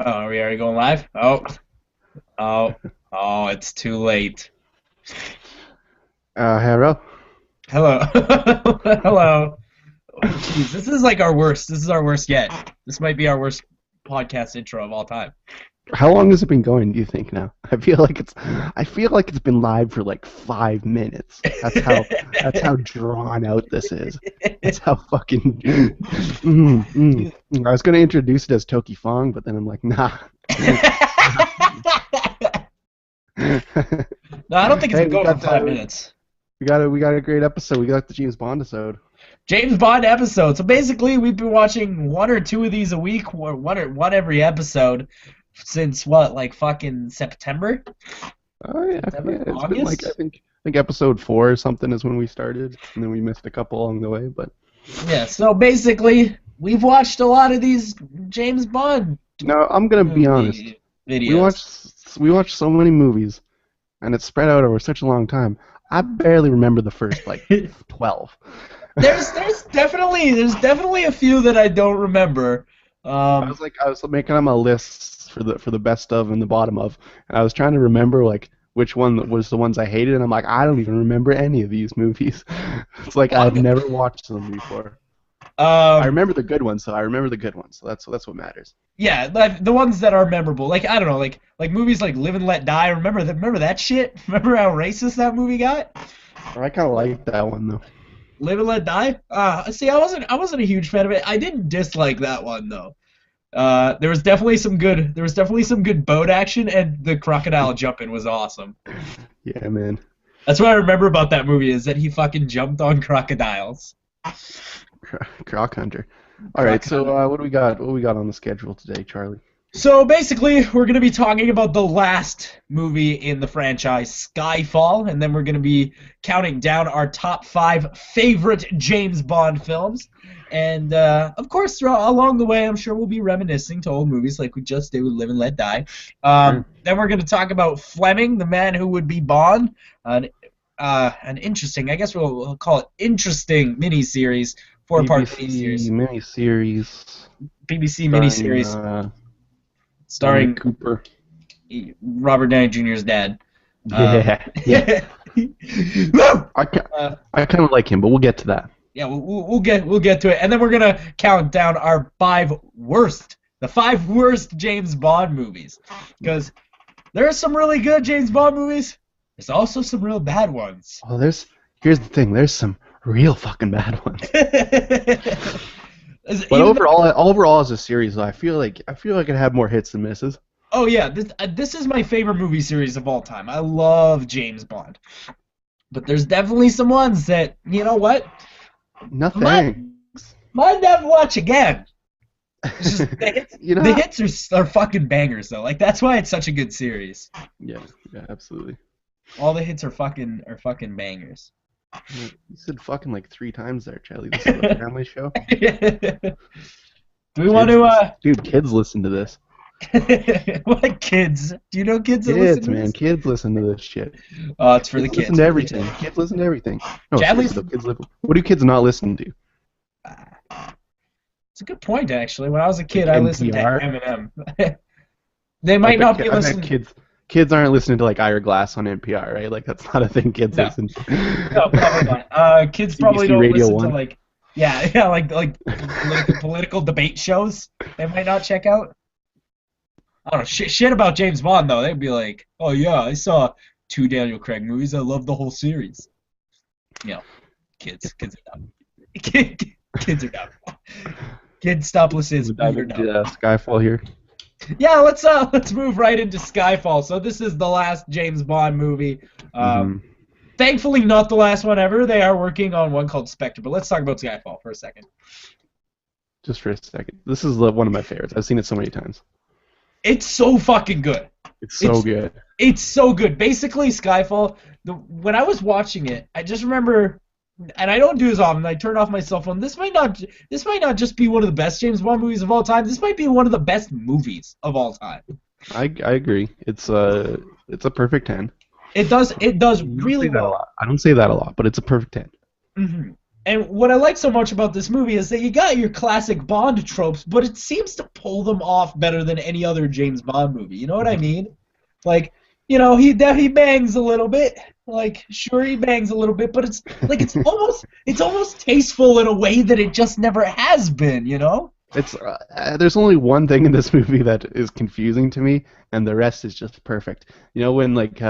Oh, are we already going live? Oh, it's too late. Hello. Hello. Hello. Jeez, this is like our worst. This is our worst yet. This might be our worst podcast intro of all time. How long has it been going, do you think now? I feel like it's been live for like 5 minutes. That's how drawn out this is. That's how fucking I was gonna introduce it as Toki Fong, but then I'm like, nah. No, I don't think it's Hey, been going for 5 minutes. we got a great episode. We got the James Bondisode. James Bond episode. So basically, we've been watching one or two of these a week, or one every episode, since what, like fucking September? Oh yeah, September? yeah. It's been like August? I think episode 4 or something is when we started, and then we missed a couple along the way, but. Yeah, so basically, we've watched a lot of these James Bond No, I'm gonna be honest. movie We videos. watched so many movies, and it's spread out over such a long time. I barely remember the first like 12. There's definitely a few that I don't remember. Um, I was making on my lists for the best of and the bottom of, and I was trying to remember like which one was the ones I hated, and I'm like, I don't even remember any of these movies. It's like I've never watched them before. I um, remember the good ones, so I remember the good ones. So that's what matters. yeah, like the ones that are memorable. Like I don't know, like movies like Live and Let Die. Remember that shit? Remember how racist that movie got? I kind of like that one though. Live and Let Die. See, I wasn't a huge fan of it. I didn't dislike that one though. There was definitely some good boat action, and the crocodile jumping was awesome. Yeah, man. That's what I remember about that movie is that he fucking jumped on crocodiles. Croc Hunter. All right, so what do we got? What do we got on the schedule today, Charlie? So basically, we're going to be talking about the last movie in the franchise, Skyfall, and then we're going to be counting down our top 5 favorite James Bond films. And, of course, along the way, I'm sure we'll be reminiscing to old movies like we just did with Live and Let Die. Sure. Then we're going to talk about Fleming, the man who would be Bond, an interesting, I guess we'll call it interesting miniseries, 4-part miniseries, BBC miniseries BBC starring miniseries Dominic starring Cooper. Robert Downey Jr.'s dad. Yeah, yeah. Woo! I kind of like him, but we'll get to that. Yeah, we'll get to it, and then we're gonna count down our the 5 worst James Bond movies, because there are some really good James Bond movies. There's also some real bad ones. Oh, here's the thing. There's some real fucking bad ones. But overall as a series, though, I feel like it had more hits than misses. Oh yeah, this is my favorite movie series of all time. I love James Bond, but there's definitely some ones that, you know what, Nothing. might never watch again. It's just You know. the hits are fucking bangers though. Like that's why it's such a good series. Yeah, absolutely. All the hits are fucking bangers. You said fucking like 3 times there, Charlie. This is a family show. Do we want to Dude, kids listen to this. what kids? Do you know kids that Kids, listen to man, this? kids listen to this shit. Oh, it's for the Kids kids. listen to everything. Kids listen to everything. No, Chadley's- seriously, though, what do kids not listen to? It's a good point actually. When I was a kid, Like I listened to NPR? Eminem. They might not be I bet listening. kids aren't listening to like Ira Glass on NPR, right? Like that's not a thing kids No. listen to. No, probably not. Kids probably CBC don't Radio listen 1. to like like political debate shows. They might not check out. I don't know shit about James Bond though. They'd be like, oh yeah, I saw 2 Daniel Craig movies. I love the whole series. You know, kids are dumb. Kids are dumb. Kids, stop listening. We'll dive You're into dumb. Skyfall here. Yeah, let's move right into Skyfall. So this is the last James Bond movie. Thankfully, not the last one ever. They are working on one called Spectre. But let's talk about Skyfall for a second. Just for a second. This is one of my favorites. I've seen it so many times. It's so fucking good. It's so good. It's so good. Basically, Skyfall. When I was watching it, I just remember, and I don't do this often. I turn off my cell phone. This might not just be one of the best James Bond movies of all time. This might be one of the best movies of all time. I agree. It's a perfect 10. It does I don't really say that a well. lot. I don't say that a lot, but it's a perfect 10. Mm-hmm. And what I like so much about this movie is that you got your classic Bond tropes, but it seems to pull them off better than any other James Bond movie. You know what I Mhm. mean? Like, he bangs a little bit. Like, sure, he bangs a little bit, but it's like it's almost tasteful in a way that it just never has been. You know? It's there's only one thing in this movie that is confusing to me, and the rest is just perfect. You know when like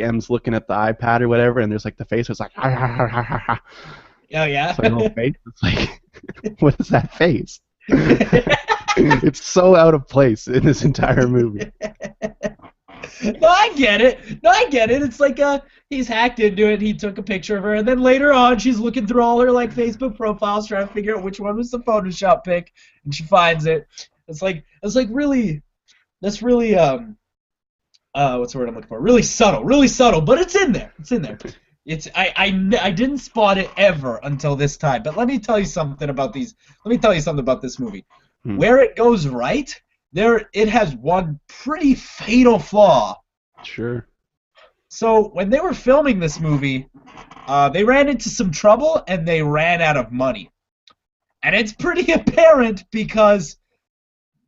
M's looking at the iPad or whatever, and there's like the face, it's like ha ha ha ha ha. Ha. Oh yeah. It's like a little face. It's like what is that face? It's so out of place in this entire movie. No, I get it. No, I get it. It's like he's hacked into it. He took a picture of her, and then later on, she's looking through all her like Facebook profiles, trying to figure out which one was the Photoshop pic, and she finds it. It's like really, that's really what's the word I'm looking for? Really subtle, but it's in there. It's in there. I didn't spot it ever until this time. But let me tell you something about these. Let me tell you something about this movie. Hmm. Where it goes right, it has one pretty fatal flaw. Sure. So when they were filming this movie, they ran into some trouble and they ran out of money. And it's pretty apparent because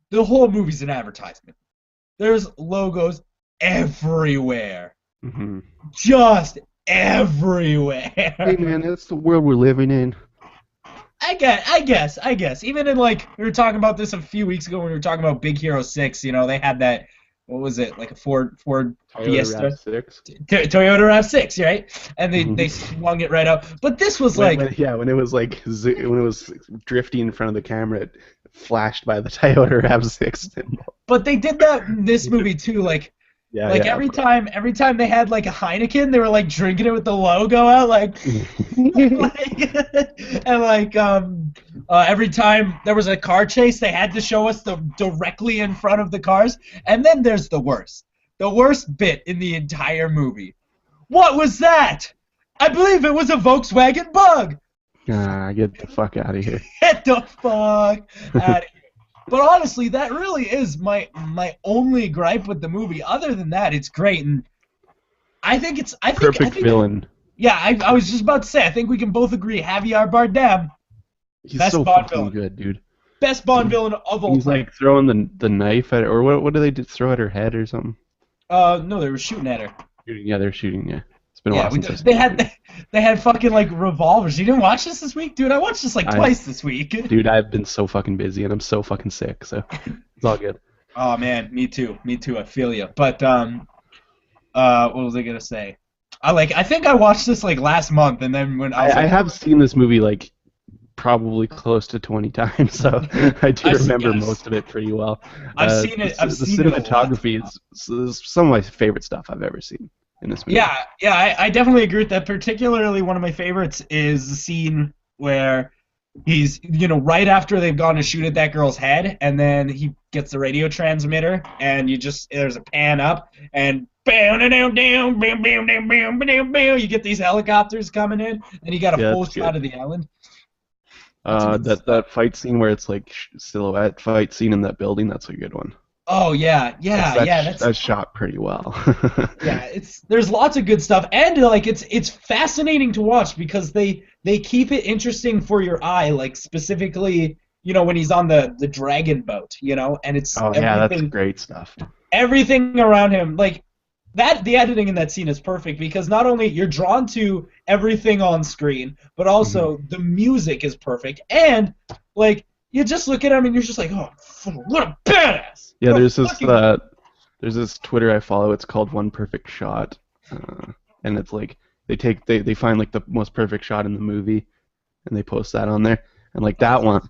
the whole movie's an advertisement. There's logos everywhere. Hmm. Just everywhere. Hey man, that's the world we're living in. I guess. Even in like we were talking about this a few weeks ago when we were talking about Big Hero 6, they had that what was it, like a Ford Toyota Fiesta? RAV6. Toyota RAV6, right? And they Mhm. they swung it right out. But this was When it was like when it was drifting in front of the camera, it flashed by the Toyota RAV6 symbol. but they did that in this movie too. Yeah, Like yeah. every time they had like a Heineken, they were like drinking it with the logo out, like, and like every time there was a car chase, they had to show us the directly in front of the cars. And then there's the worst bit in the entire movie. What was that? I believe it was a Volkswagen Bug. Get the fuck out of here. Get the fuck out of here. But honestly, that really is my only gripe with the movie. Other than that, it's great, and Perfect villain. Yeah, I was just about to say, I think we can both agree Javier Bardem, He's best so Bond fucking villain. good, dude. Best Bond villain of all He's time. like throwing the knife at, or what do they do? Throw at her head or something? No, they were shooting at her. Shooting, yeah, they're shooting. Yeah, it's been a Yeah, while since I've they seen it. had fucking like revolvers. You didn't watch this week, dude? I watched this like twice this week. Dude, I've been so fucking busy and I'm so fucking sick, so it's all good. Oh man, me too. Me too. I feel you. But what was I gonna say? I think I watched this like last month, and then when I was I like, have seen this movie like probably close to 20 times, so I do remember yes. most of it pretty well. I've seen it. I've The seen it a lot. cinematography is some of my favorite stuff I've ever seen in this movie. Yeah, I definitely agree with that. Particularly, one of my favorites is the scene where he's, right after they've gone to shoot at that girl's head, and then he gets the radio transmitter, and there's a pan up, and bam, down, down, bam, bam, bam, bam, bam, bam. You get these helicopters coming in, and you got a Yeah, full that's shot good. of the island. That's good stuff. That fight scene where it's like silhouette fight scene in that building, that's a good one. Oh yeah, That's shot pretty well. yeah, there's lots of good stuff, and like it's fascinating to watch because they keep it interesting for your eye, like specifically, when he's on the dragon boat, and it's Oh yeah, that's great stuff. everything around him, like the editing in that scene is perfect because not only you're drawn to everything on screen, but also the music is perfect, and like you just look at him and you're just like, oh, what a badass! Yeah, What a fucking there's this Twitter I follow. It's called One Perfect Shot, and it's like they find like the most perfect shot in the movie, and they post that on there. And like that one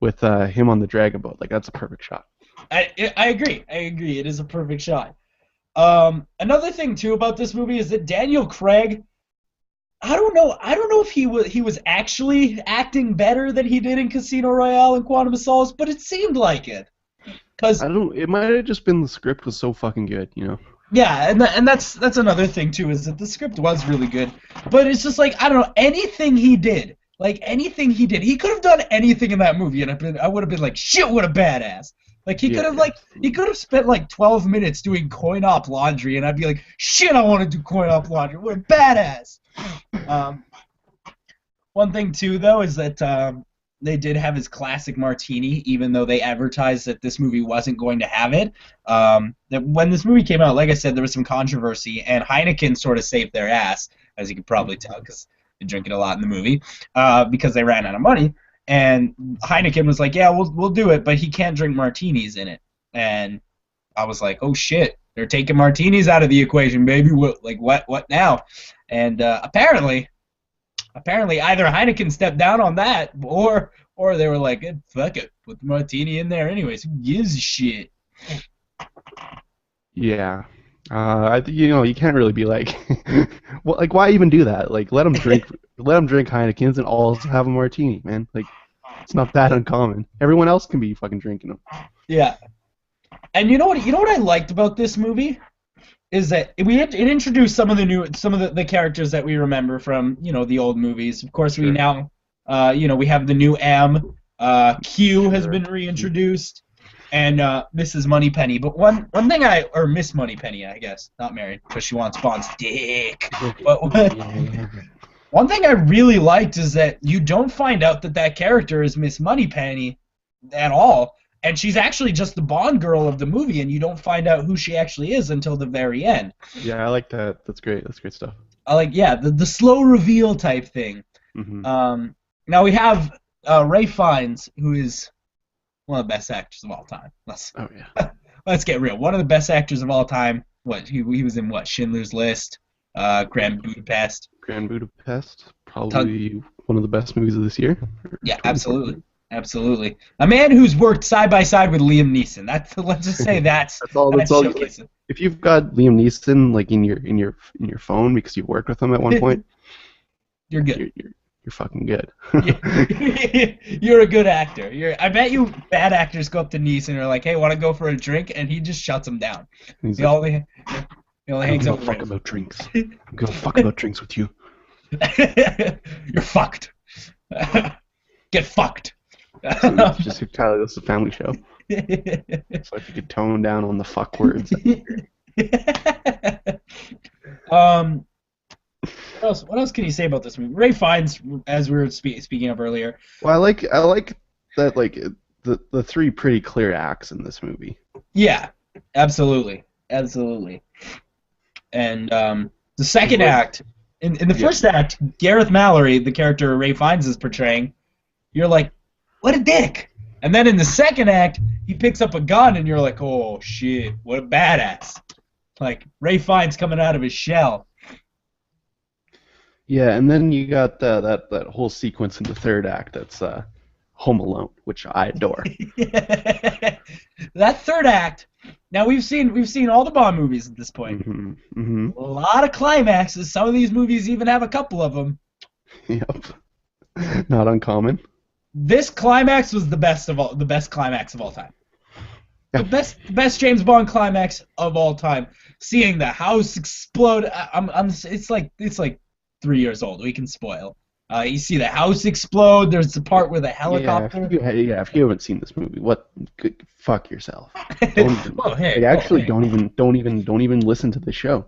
with him on the dragon boat, like that's a perfect shot. I agree. I agree. It is a perfect shot. Another thing too about this movie is that Daniel Craig. I don't know. I don't know if he was actually acting better than he did in Casino Royale and Quantum of Solace, but it seemed like it. Cause I don't. It might have just been the script was so fucking good, you know. yeah, and that's another thing too is that the script was really good, but it's just like I don't know anything he did. Like anything he did, he could have done anything in that movie, and I would have been like, shit, what a badass. Like he could have spent like 12 minutes doing coin op laundry, and I'd be like, shit, I want to do coin op laundry. What a badass. Um, One thing too, though, is that they did have his classic martini, even though they advertised that this movie wasn't going to have it. That when this movie came out, like I said, there was some controversy, and Heineken sort of saved their ass, as you could probably tell, because they drink it a lot in the movie, because they ran out of money. And Heineken was like, "Yeah, we'll do it, but he can't drink martinis in it." And I was like, "Oh shit, they're taking martinis out of the equation, baby. What now?" And apparently either Heineken stepped down on that, or they were like, fuck it, put the martini in there anyways. Who gives a shit? Yeah. You can't really be like, well, like, why even do that? Like, let them drink Heinekens and also have a martini, man. Like, it's not that uncommon. Everyone else can be fucking drinking them. Yeah. And you know what I liked about this movie is that it introduced some of the characters that we remember from the old movies. Of course, we Sure. now we have the new M. Q has Sure. been reintroduced, and Mrs. Moneypenny. But or Miss Moneypenny, I guess, not married, because she wants Bond's dick. But one thing I really liked is that you don't find out that character is Miss Moneypenny at all. And she's actually just the Bond girl of the movie, and you don't find out who she actually is until the very end. Yeah, I like that. That's great. That's great stuff. I like, yeah, the slow reveal type thing. Hmm. Now we have Ray Fiennes, who is one of the best actors of all time. Oh yeah. Let's get real. One of the best actors of all time. What he was in? What, Schindler's List, Grand Budapest. Grand Budapest, probably one of the best movies of this year. Yeah, absolutely. Absolutely. A man who's worked side by side with Liam Neeson. Let's just say that's That's all. showcasing. If you've got Liam Neeson like in your phone because you worked with him at one point, You're good. you're fucking good. You're a good actor. I bet you bad actors go up to Neeson and are like, "Hey, want to go for a drink?" And he just shuts them down. He's He like, only hangs I out don't give a with fuck about drinks. I'm gonna fuck about drinks with you. You're fucked. Get fucked. So it's just Tyler, this is a family show. So if you could tone down on the fuck words. What else can you say about this movie? Ray Fiennes, as we were speaking of earlier. Well, I like that like the three pretty clear acts in this movie. Yeah, absolutely. And the second act, in the first act, Gareth Mallory, the character Ray Fiennes is portraying, you're like, what a dick. And then in the second act, he picks up a gun, and you're like, oh shit, what a badass. Like Ray Fiennes coming out of his shell. Yeah, and then you got that whole sequence in the third act that's Home Alone, which I adore. That third act. Now we've seen all the Bond movies at this point. Mm-hmm. Mm-hmm. A lot of climaxes. Some of these movies even have a couple of them. Yep. Not uncommon. This climax was the best climax of all time. Yeah. The best James Bond climax of all time. Seeing the house explode. It's like 3 years old. We can spoil. You see the house explode. There's the part where the helicopter. If you haven't seen this movie, fuck yourself. Don't even, don't even listen to the show.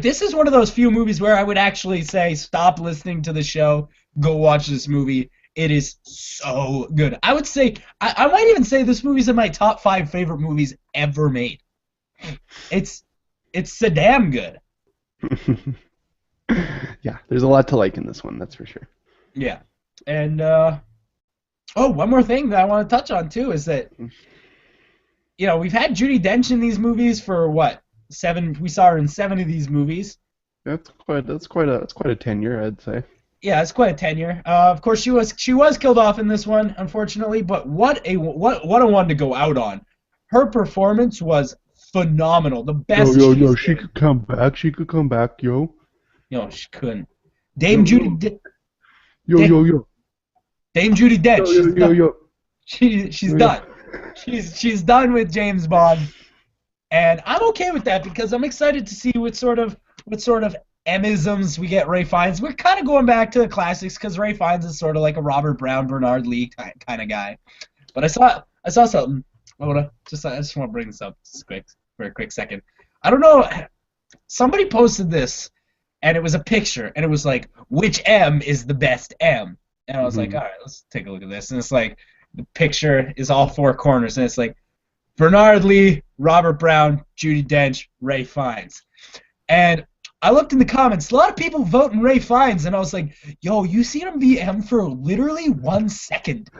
This is one of those few movies where I would actually say stop listening to the show, go watch this movie. It is so good. I would say I might even say this movie's in my top 5 favorite movies ever made. It's so damn good. Yeah, there's a lot to like in this one, that's for sure. Yeah. And one more thing that I want to touch on too is that we've had Judi Dench in these movies for what? 7. We saw her in 7 of these movies. That's quite a tenure, I'd say. Yeah, it's quite a tenure. Of course, she was killed off in this one, unfortunately. But what a one to go out on. Her performance was phenomenal. The best. Yo, she could come back. She could come back, yo. No, she couldn't. Dame Judi. Yo. Dame Judi Dench. Yo. She's done. She's done with James Bond, and I'm okay with that because I'm excited to see what sort of emisms we get Ray Fiennes. We're kind of going back to the classics because Ray Fiennes is sort of like a Robert Brown, Bernard Lee kind of guy. But I saw something. I just want to bring this up for a quick second. I don't know. Somebody posted this, and it was a picture, and it was like, which M is the best M? And I was like, Hmm. all right, let's take a look at this. And it's like, the picture is all four corners, and it's like Bernard Lee, Robert Brown, Judi Dench, Ray Fiennes. And I looked in the comments, a lot of people voting Ray Fiennes, and I was like, yo, you seen him be M for literally 1 second.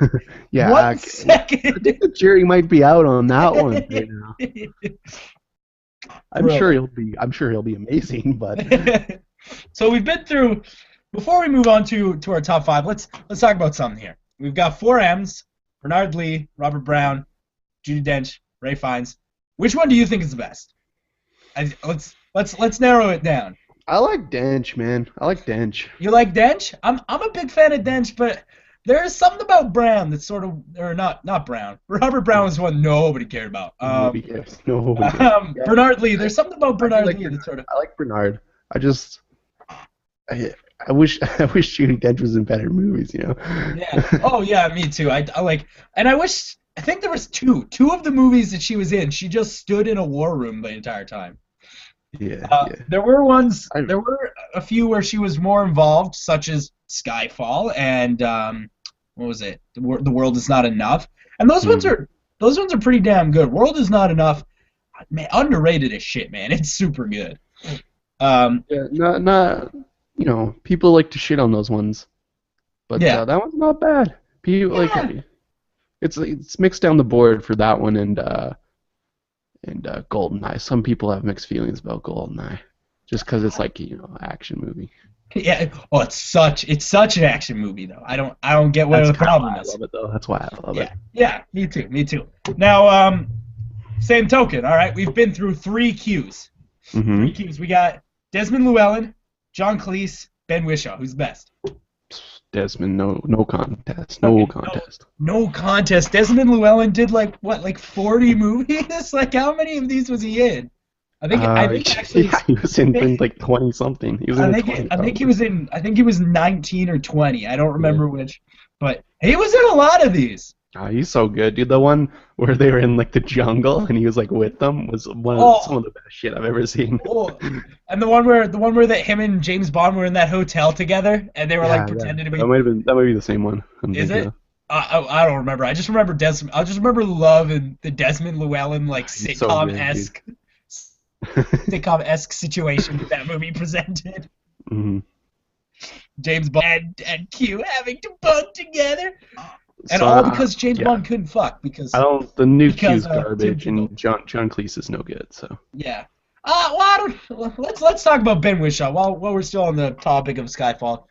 Yeah, One I think second. the jury might be out on that one right now. Bro. I'm sure he'll be amazing, but So we've been through. Before we move on to our top five, let's talk about something here. We've got four M's: Bernard Lee, Robert Brown, Judi Dench, Ray Fiennes. Which one do you think is the best? Let's narrow it down. I like Dench, man. I like Dench. You like Dench? I'm a big fan of Dench, but there's something about Brown that's sort of, or not Brown. Robert Brown was one nobody cared about. Nobody cares. Nobody cares. Yeah, Bernard Lee. There's something about Bernard Lee Bernard. that sort of. I like Bernard. I wish Judi Dench was in better movies, you know. Yeah. Oh yeah, me too. I like, and I think there was two of the movies that she was in. She just stood in a war room the entire time. Yeah, yeah. There were a few where she was more involved, such as Skyfall and what was it? The World Is Not Enough, and those ones are pretty damn good. World Is Not Enough, man, underrated as shit, man. It's super good. Yeah, not people like to shit on those ones, but Yeah. that one's not bad. People Yeah. like it's mixed down the board for that one and GoldenEye. Some people have mixed feelings about GoldenEye, just because it's like action movie. Yeah. Oh, it's such an action movie though. I don't get what That's the problem why I is. love it though. That's why I love Yeah. it. Yeah. Me too. Me too. Now, same token. All right, we've been through three Qs. Hmm. Three Qs. We got Desmond Llewellyn, John Cleese, Ben Whishaw. Who's best? Desmond, no contest, no Okay, contest. no contest. Desmond Llewellyn did like 40 movies? Like how many of these was he in? I think actually Yeah, he was in like 20 something. He was in 20. I think he was in I think he was 19 or 20. I don't remember Yeah. which, but he was in a lot of these. Oh, he's so good, dude. The one where they were in like the jungle and he was like with them was some of the best shit I've ever seen. Oh, and the one where that him and James Bond were in that hotel together and they were like pretending to be. That might be the same one. Is it? I don't remember. I just remember loving the Desmond Llewellyn like He's so good, sitcom-esque situation that movie presented. Hmm. James Bond and Q having to bond together. And So, all because James Bond couldn't fuck because the new because, Q's garbage Tim and John Cleese is no good. So yeah. Well, I don't, let's talk about Ben Whishaw while we're still on the topic of Skyfall.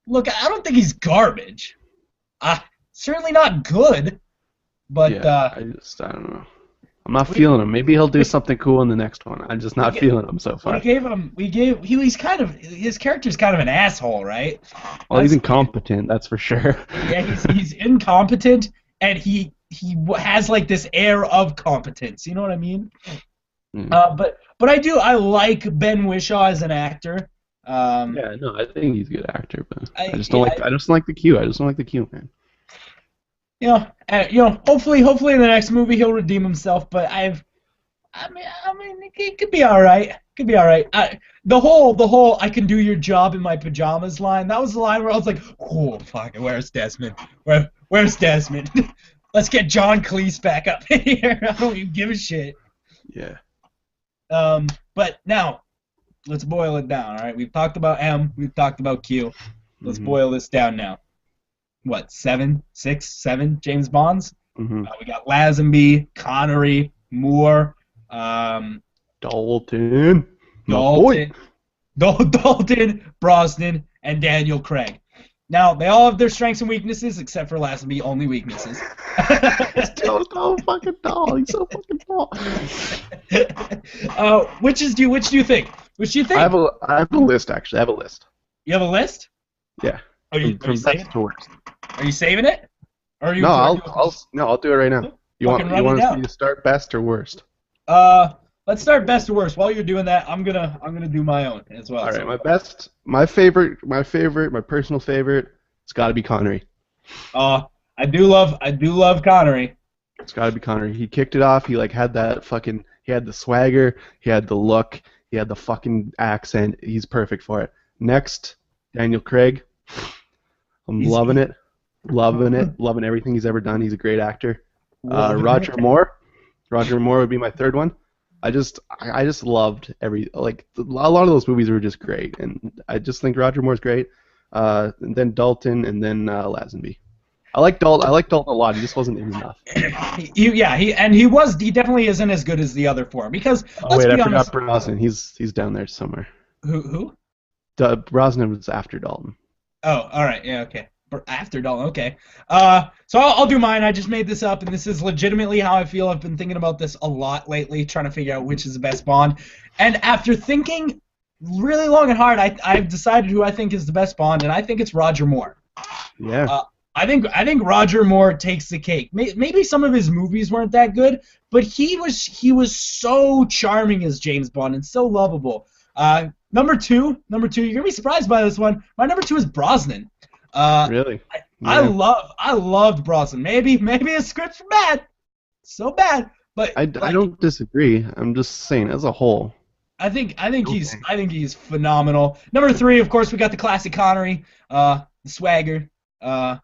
Look, I don't think he's garbage. Certainly not good, but yeah, I don't know. I'm not feeling him. Maybe he'll do something cool in the next one. I'm just not feeling him so far. He's kind of, his character's kind of an asshole, right? Well, he's incompetent, that's for sure. Yeah, he's incompetent, and he has like this air of competence. You know what I mean? Mm. But I like Ben Whishaw as an actor. Yeah, no, I think he's a good actor, but I just don't don't like the Q. I just don't like the Q, man. Hopefully in the next movie he'll redeem himself. But I mean, it could be all right. Could be all right. The whole "I can do your job in my pajamas" line. That was the line where I was like, "Oh fuck, where's Desmond? Where's Desmond? Let's get John Cleese back up in here. I don't even give a shit." Yeah. But now let's boil it down. All right, we've talked about M. We've talked about Q. Let's boil this down now. What, 7, 6, 7 James Bonds? Mm-hmm. We got Lazenby, Connery, Moore, Dalton, Dalton, Brosnan, and Daniel Craig. Now, they all have their strengths and weaknesses, except for Lazenby, only weaknesses. He's so fucking tall. He's so fucking tall. Which do you think? I have a list, actually. I have a list. You have a list? Yeah. From best to worst. Are you saving it? Or are you? No, I'll do it right now. You want me to start best or worst? Let's start best to worst. While you're doing that, I'm gonna do my own as well. All right, my personal favorite, it's got to be Connery. I do love Connery. It's got to be Connery. He kicked it off. He had he had the swagger, he had the look, he had the fucking accent. He's perfect for it. Next, Daniel Craig. I'm He's loving it. Loving it. Loving everything he's ever done. He's a great actor. loving Roger it. Moore. Roger Moore would be my third one. I just loved a lot of those movies were just great, and I just think Roger Moore's great. And then Dalton, and then Lazenby. I like Dalton a lot. He just wasn't in enough. He definitely isn't as good as the other four because Oh let's wait, I be honest. forgot Brosnan. He's down there somewhere. Who? Brosnan was after Dalton. Oh, all right. Yeah, okay. After Dalton, okay. So I'll do mine. I just made this up, and this is legitimately how I feel. I've been thinking about this a lot lately, trying to figure out which is the best Bond. And after thinking really long and hard, I've decided who I think is the best Bond, and I think it's Roger Moore. Yeah. I think Roger Moore takes the cake. Maybe some of his movies weren't that good, but he was so charming as James Bond and so lovable. Number two, you're gonna be surprised by this one. My number 2 is Brosnan. Really? I loved Brosnan. Maybe his scripts were bad, so bad, but I don't disagree. I'm just saying as a whole. I think he's phenomenal. Number 3, of course, we got the classic Connery, the swagger. Was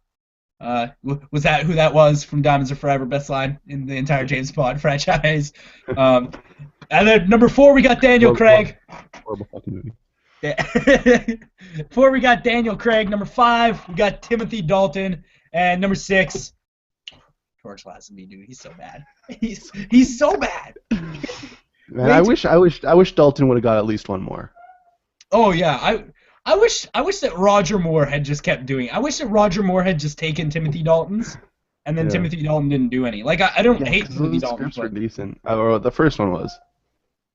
that who that was from Diamonds Are Forever? Best line in the entire James Bond franchise. And then number 4, we got Daniel Craig. Horrible fucking movie. Yeah. 4, we got Daniel Craig. Number 5, we got Timothy Dalton. And number 6, George Lazenby, dude. He's so bad. He's so bad. Man, I wish Dalton would have got at least one more. Oh yeah, I wish that Roger Moore had just kept doing it. I wish that Roger Moore had just taken Timothy Dalton's, and then Yeah. Timothy Dalton didn't do any. Like I don't hate 'Cause Timothy those Dalton. scripts were decent. Or the first one was.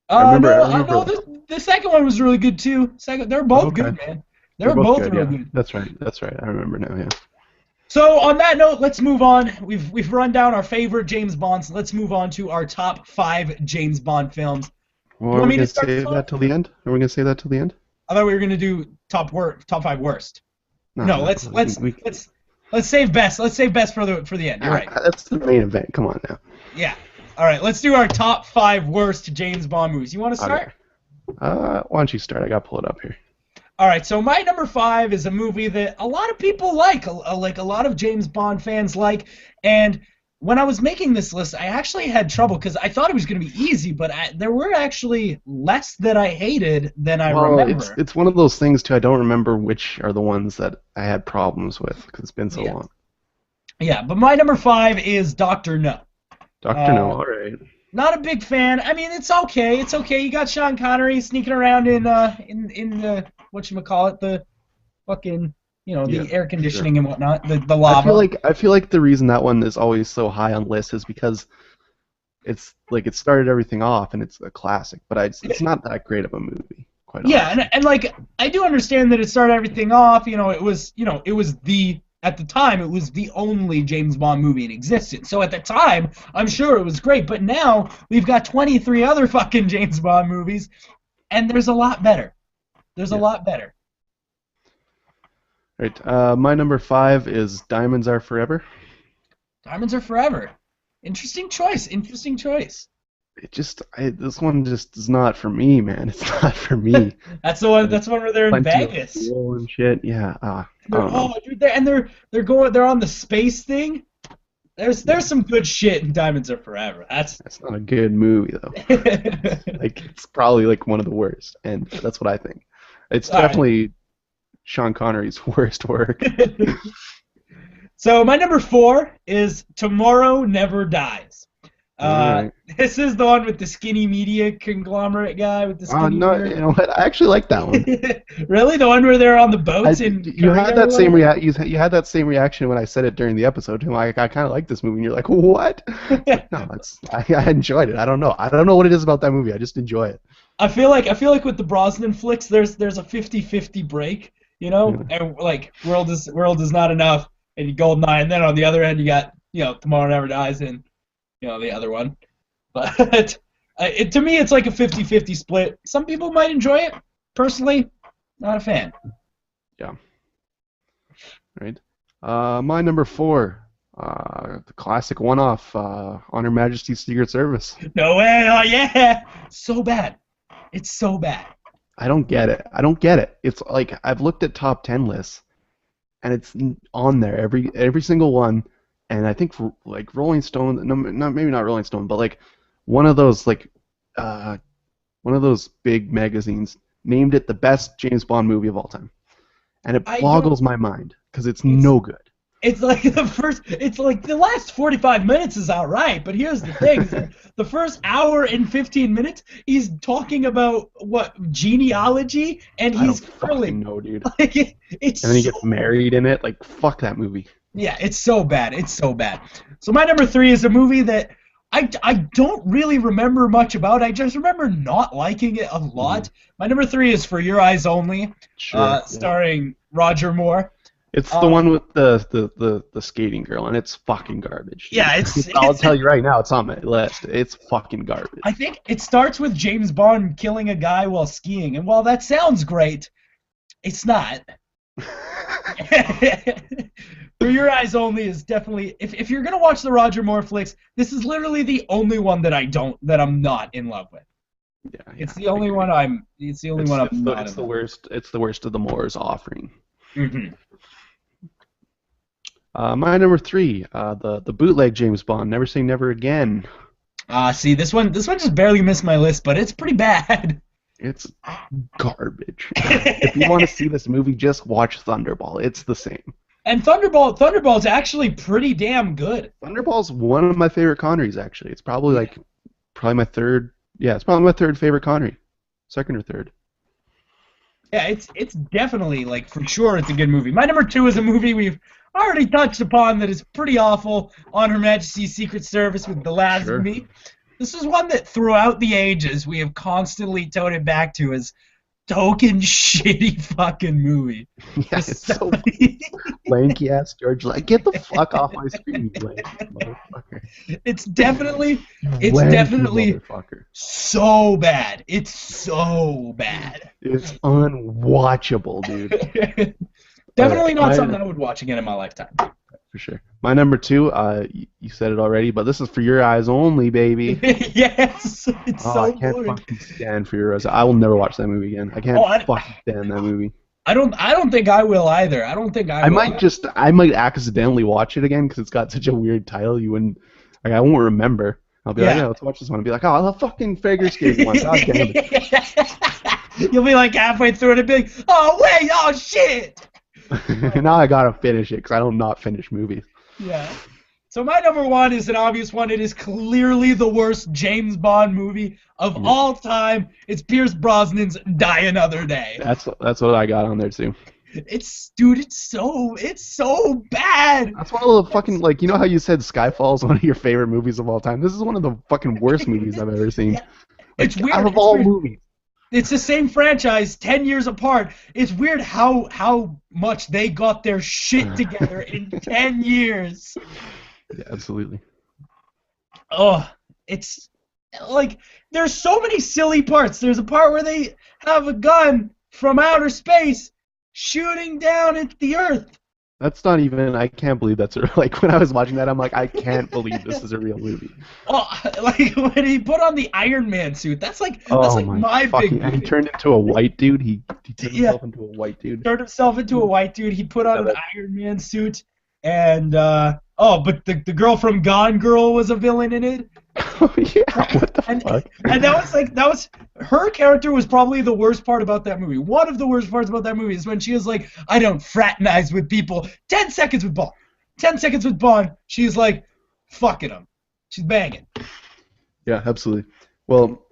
I remember- know the second one was really good too. They're both Okay. good, man. They're both good, real yeah. good. That's right. I remember now. Yeah. So on that note, let's move on. We've run down our favorite James Bonds. Let's move on to our top 5 James Bond films. Well, You are want we me to gonna start save this that till the end? Are we gonna save that till the end? I thought we were gonna do top 5 worst. No, let's save best. Let's save best for the end. You're right. That's the main event. Come on now. Yeah. All right. Let's do our top 5 worst James Bond movies. You want to start? Okay. Why don't you start? I gotta pull it up here. All right. So my number 5 is a movie that a lot of people like a lot of James Bond fans like. And when I was making this list, I actually had trouble because I thought it was going to be easy, but there were actually less that I hated than I remember. It's one of those things too. I don't remember which are the ones that I had problems with because it's been so long. Yeah, but my number 5 is Dr. No. Dr. No, all right. Not a big fan. I mean, it's okay. It's okay. You got Sean Connery sneaking around in the whatchamacallit, the fucking, the air conditioning and whatnot, the lava. I feel like the reason that one is always so high on lists is because it's like it started everything off and it's a classic, but it's not that great of a movie. Quite honestly. And like I do understand that it started everything off. At the time, it was the only James Bond movie in existence. So at the time, I'm sure it was great. But now we've got 23 other fucking James Bond movies, and there's a lot better. There's a lot better. Right. My number 5 is Diamonds Are Forever. Diamonds Are Forever. Interesting choice. This one just is not for me, man. It's not for me. That's the one where they're in Plenty of Vegas. fuel and shit. Yeah. I don't know. Dude, they're on the space thing. There's some good shit in Diamonds Are Forever. That's not a good movie though. It's probably like one of the worst, and that's what I think. It's definitely Sean Connery's worst work. So my number 4 is Tomorrow Never Dies. Right. This is the one with the skinny media conglomerate guy with the skinny no, you know what? I actually like that one. Really? The one where they're on the boats you had that same you had that same reaction when I said it during the episode. Like, I kind of like this movie, and you're like, what? No, I enjoyed it. I don't know what it is about that movie. I just enjoy it. I feel like with the Brosnan flicks, there's a 50-50 break, and like World is Not Enough and Goldeneye, and then on the other end you got Tomorrow Never Dies and the other one. But to me, it's like a 50-50 split. Some people might enjoy it. Personally, not a fan. Yeah. Right. My number 4, the classic one-off, On Her Majesty's Secret Service. No way! Oh yeah! So bad. It's so bad. I don't get it. I don't get it. It's like I've looked at top 10 lists and it's on there every single one. And I think like Rolling Stone, no, not maybe not Rolling Stone, but like one of those uh, one of those big magazines named it the best James Bond movie of all time, and it I don't. boggles my mind because it's It's no good. It's like it's like the last 45 minutes is all right, but here's the thing: is that the first hour and 15 minutes, he's talking about what genealogy, and I don't he's fucking grilling. know, dude. Like it's And then he so gets married in it. Like fuck that movie. yeah, it's so bad. It's so bad. So my number three is a movie that I don't really remember much about. I just remember not liking it a Mhm. lot. My number three is For Your Eyes Only, Sure. Yeah. starring Roger Moore. It's the Uh, one with the skating girl, and it's fucking garbage, dude. yeah, it's I'll it's tell you right now, it's on my list. It's fucking garbage. I think it starts with James Bond killing a guy while skiing, and while that sounds great, it's not. For Your Eyes Only is definitely if you're gonna watch the Roger Moore flicks, this is literally the only one that I'm not in love with. Yeah, It's yeah, the I only agree. one I'm not It's in the love worst. It's the worst of the Moore's offering. with. Hmm. My number three, the bootleg James Bond, Never Say Never Again. See this one just barely missed my list, but it's pretty bad. It's garbage. If you want to see this movie, just watch Thunderball. It's the same. And Thunderball's actually pretty damn good. Thunderball's one of my favorite Connerys, actually. It's probably my third. Yeah, it's probably my third favorite Connery, second or third. Yeah, it's definitely like for sure it's a good movie. My number two is a movie we've already touched upon that is pretty awful, On Her Majesty's Secret Service with The Lads of Sure. Me. This is one that throughout the ages we have constantly toted back to as token shitty fucking movie. Yeah, Just it's so lanky ass George. Like, get the fuck off my screen, you lanky motherfucker. it's definitely You it's lanky definitely motherfucker. so bad. It's so bad. It's unwatchable, dude. All right, Definitely not something I would watch again in my lifetime. for sure. My number two, you said it already, but this is For Your Eyes Only, baby. Yes, it's Oh, so I can't boring. fucking stand For Your Eyes. I will never watch that movie again. I can't Oh, fucking stand that movie. I don't think I will either. I don't think I will. I might accidentally watch it again because it's got such a weird title. You wouldn't, like, I won't remember. I'll be like, Yeah. yeah, let's watch this one. I'll be like, oh, the fucking figure skating one. God damn it. You'll be like halfway through it and be like, oh wait, oh shit. Now I gotta finish it because I don't not finish movies. Yeah. So my number one is an obvious one. It is clearly the worst James Bond movie of Yeah. all time. It's Pierce Brosnan's Die Another Day. That's what I got on there too. Dude, it's so bad. That's one of the fucking, like, you know how you said Skyfall is one of your favorite movies of all time? This is one of the fucking worst movies I've ever seen. Yeah. It's Like, weird. out of It's all weird. movies. It's the same franchise, 10 years apart. It's weird how much they got their shit together in 10 years. Yeah, absolutely. Oh, it's like there's so many silly parts. There's a part where they have a gun from outer space shooting down at the Earth. That's not even, I can't believe that's like, when I was watching that, I'm like, I can't believe this is a real movie. Oh, like when he put on the Iron Man suit. That's like Oh my fucking, big and he movie. turned into a white dude. He turned Yeah. himself into a white dude. Turned himself into a white dude. He put on Yeah, an that- Iron Man suit, and but the girl from Gone Girl was a villain in it, Oh yeah, what the and fuck? and that was her character was probably the worst part about that movie. One of the worst parts about that movie is when she was like, I don't fraternize with people. 10 seconds with Bond. 10 seconds with Bond. She's like, fucking him. She's banging. Yeah, absolutely. Well,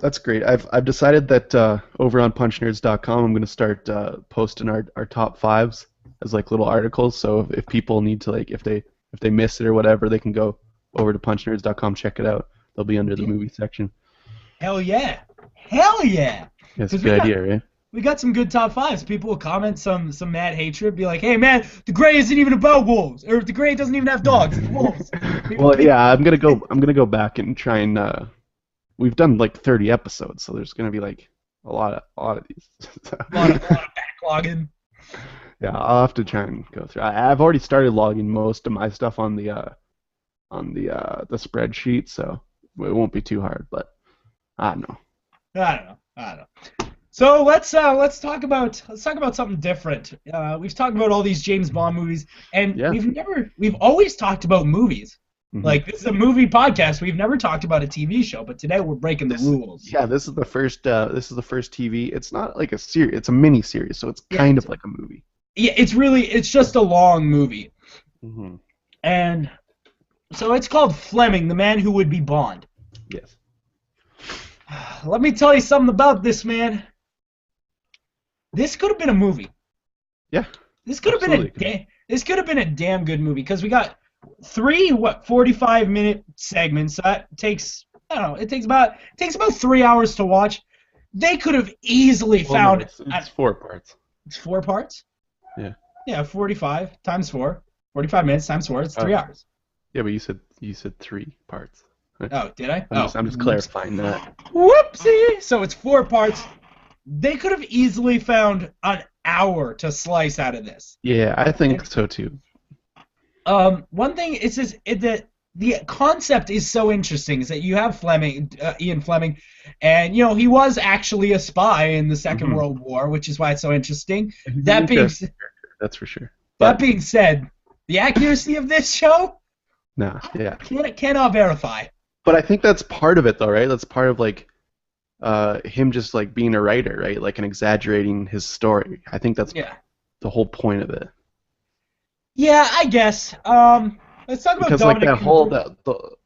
that's great. I've decided that over on punchnerds.com, I'm gonna start posting our top fives as like little articles. So if people need to, like, if they miss it or whatever, they can go over to punchnerds.com, check it out. They'll be under the movie section. Hell yeah. Hell yeah. Yeah, it's a 'Cause we good got- idea, right? We got some good top fives. People will comment some mad hatred, be like, hey man, the gray isn't even about wolves. Or the gray doesn't even have dogs, it's wolves. Well, yeah, I'm gonna go back and try and we've done like 30 episodes, so there's gonna be like a lot of these. A lot of backlogging. Yeah, I'll have to try and go through. I've already started logging most of my stuff on the spreadsheet, so it won't be too hard. But I don't know. I don't know. So let's talk about something different. We've talked about all these James Bond movies, and Yeah. we've always talked about movies. hmm Like this is a movie podcast. We've never talked about a TV show, but today we're breaking the This rules. yeah, this is the first TV. It's not like a series, it's a mini series, so it's Yeah, kind of like a movie. yeah, it's just a long movie, hmm and so it's called Fleming, the Man Who Would Be Bond. Yes. Let me tell you something about this man. This could have been a movie. Yeah. This could have been Absolutely. this could have been a damn good movie because we got three 45-minute segments. So that takes I don't know. It takes about 3 hours to watch. They could have easily Well, no, found it's 4 parts. it's 4 parts. Yeah. Yeah, 45 times 4, 45 minutes times 4. It's 3 hours. Yeah, but you said 3 parts. Oh, did I? I'm just clarifying that. Whoopsie. So it's 4 parts. They could have easily found an hour to slice out of this. Yeah, I think so too. One thing is that the concept is so interesting is that you have Fleming, Ian Fleming, and he was actually a spy in the Second Mhm. World War, which is why it's so interesting. He's an That being interesting character, that's for sure. that But being said, the accuracy of this show no, yeah. cannot verify. But I think that's part of it though, right? That's part of like him just like being a writer, right? Like and exaggerating his story. I think that's Yeah, the whole point of it. yeah, I guess. Let's talk about Because like Dominic that whole Cooper.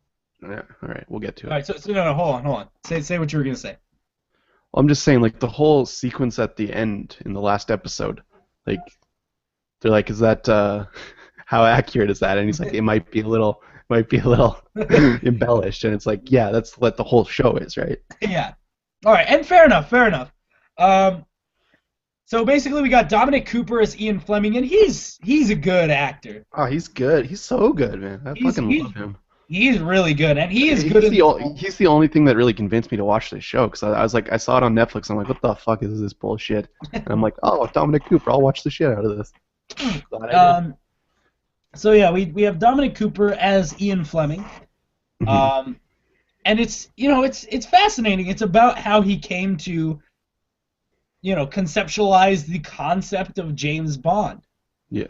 yeah, all right, we'll get to All it. right, so no, hold on. Say what you were gonna say. Well, I'm just saying like the whole sequence at the end in the last episode, like they're like, is that how accurate is that? And he's like, it might be a little embellished, and it's like, yeah, that's what the whole show is, right? Yeah. All right, and fair enough. Um, so basically, we got Dominic Cooper as Ian Fleming, and he's a good actor. Oh, he's good. He's so good, man. I He's fucking he's love him. he's really good, and he is He's good. he's the only thing that really convinced me to watch this show because I was like, I saw it on Netflix. I'm like, what the fuck is this bullshit? And I'm like, oh, Dominic Cooper. I'll watch the shit out of this. Glad I did. So yeah, we have Dominic Cooper as Ian Fleming. Um, and it's fascinating. It's about how he came to conceptualize the concept of James Bond. Yes.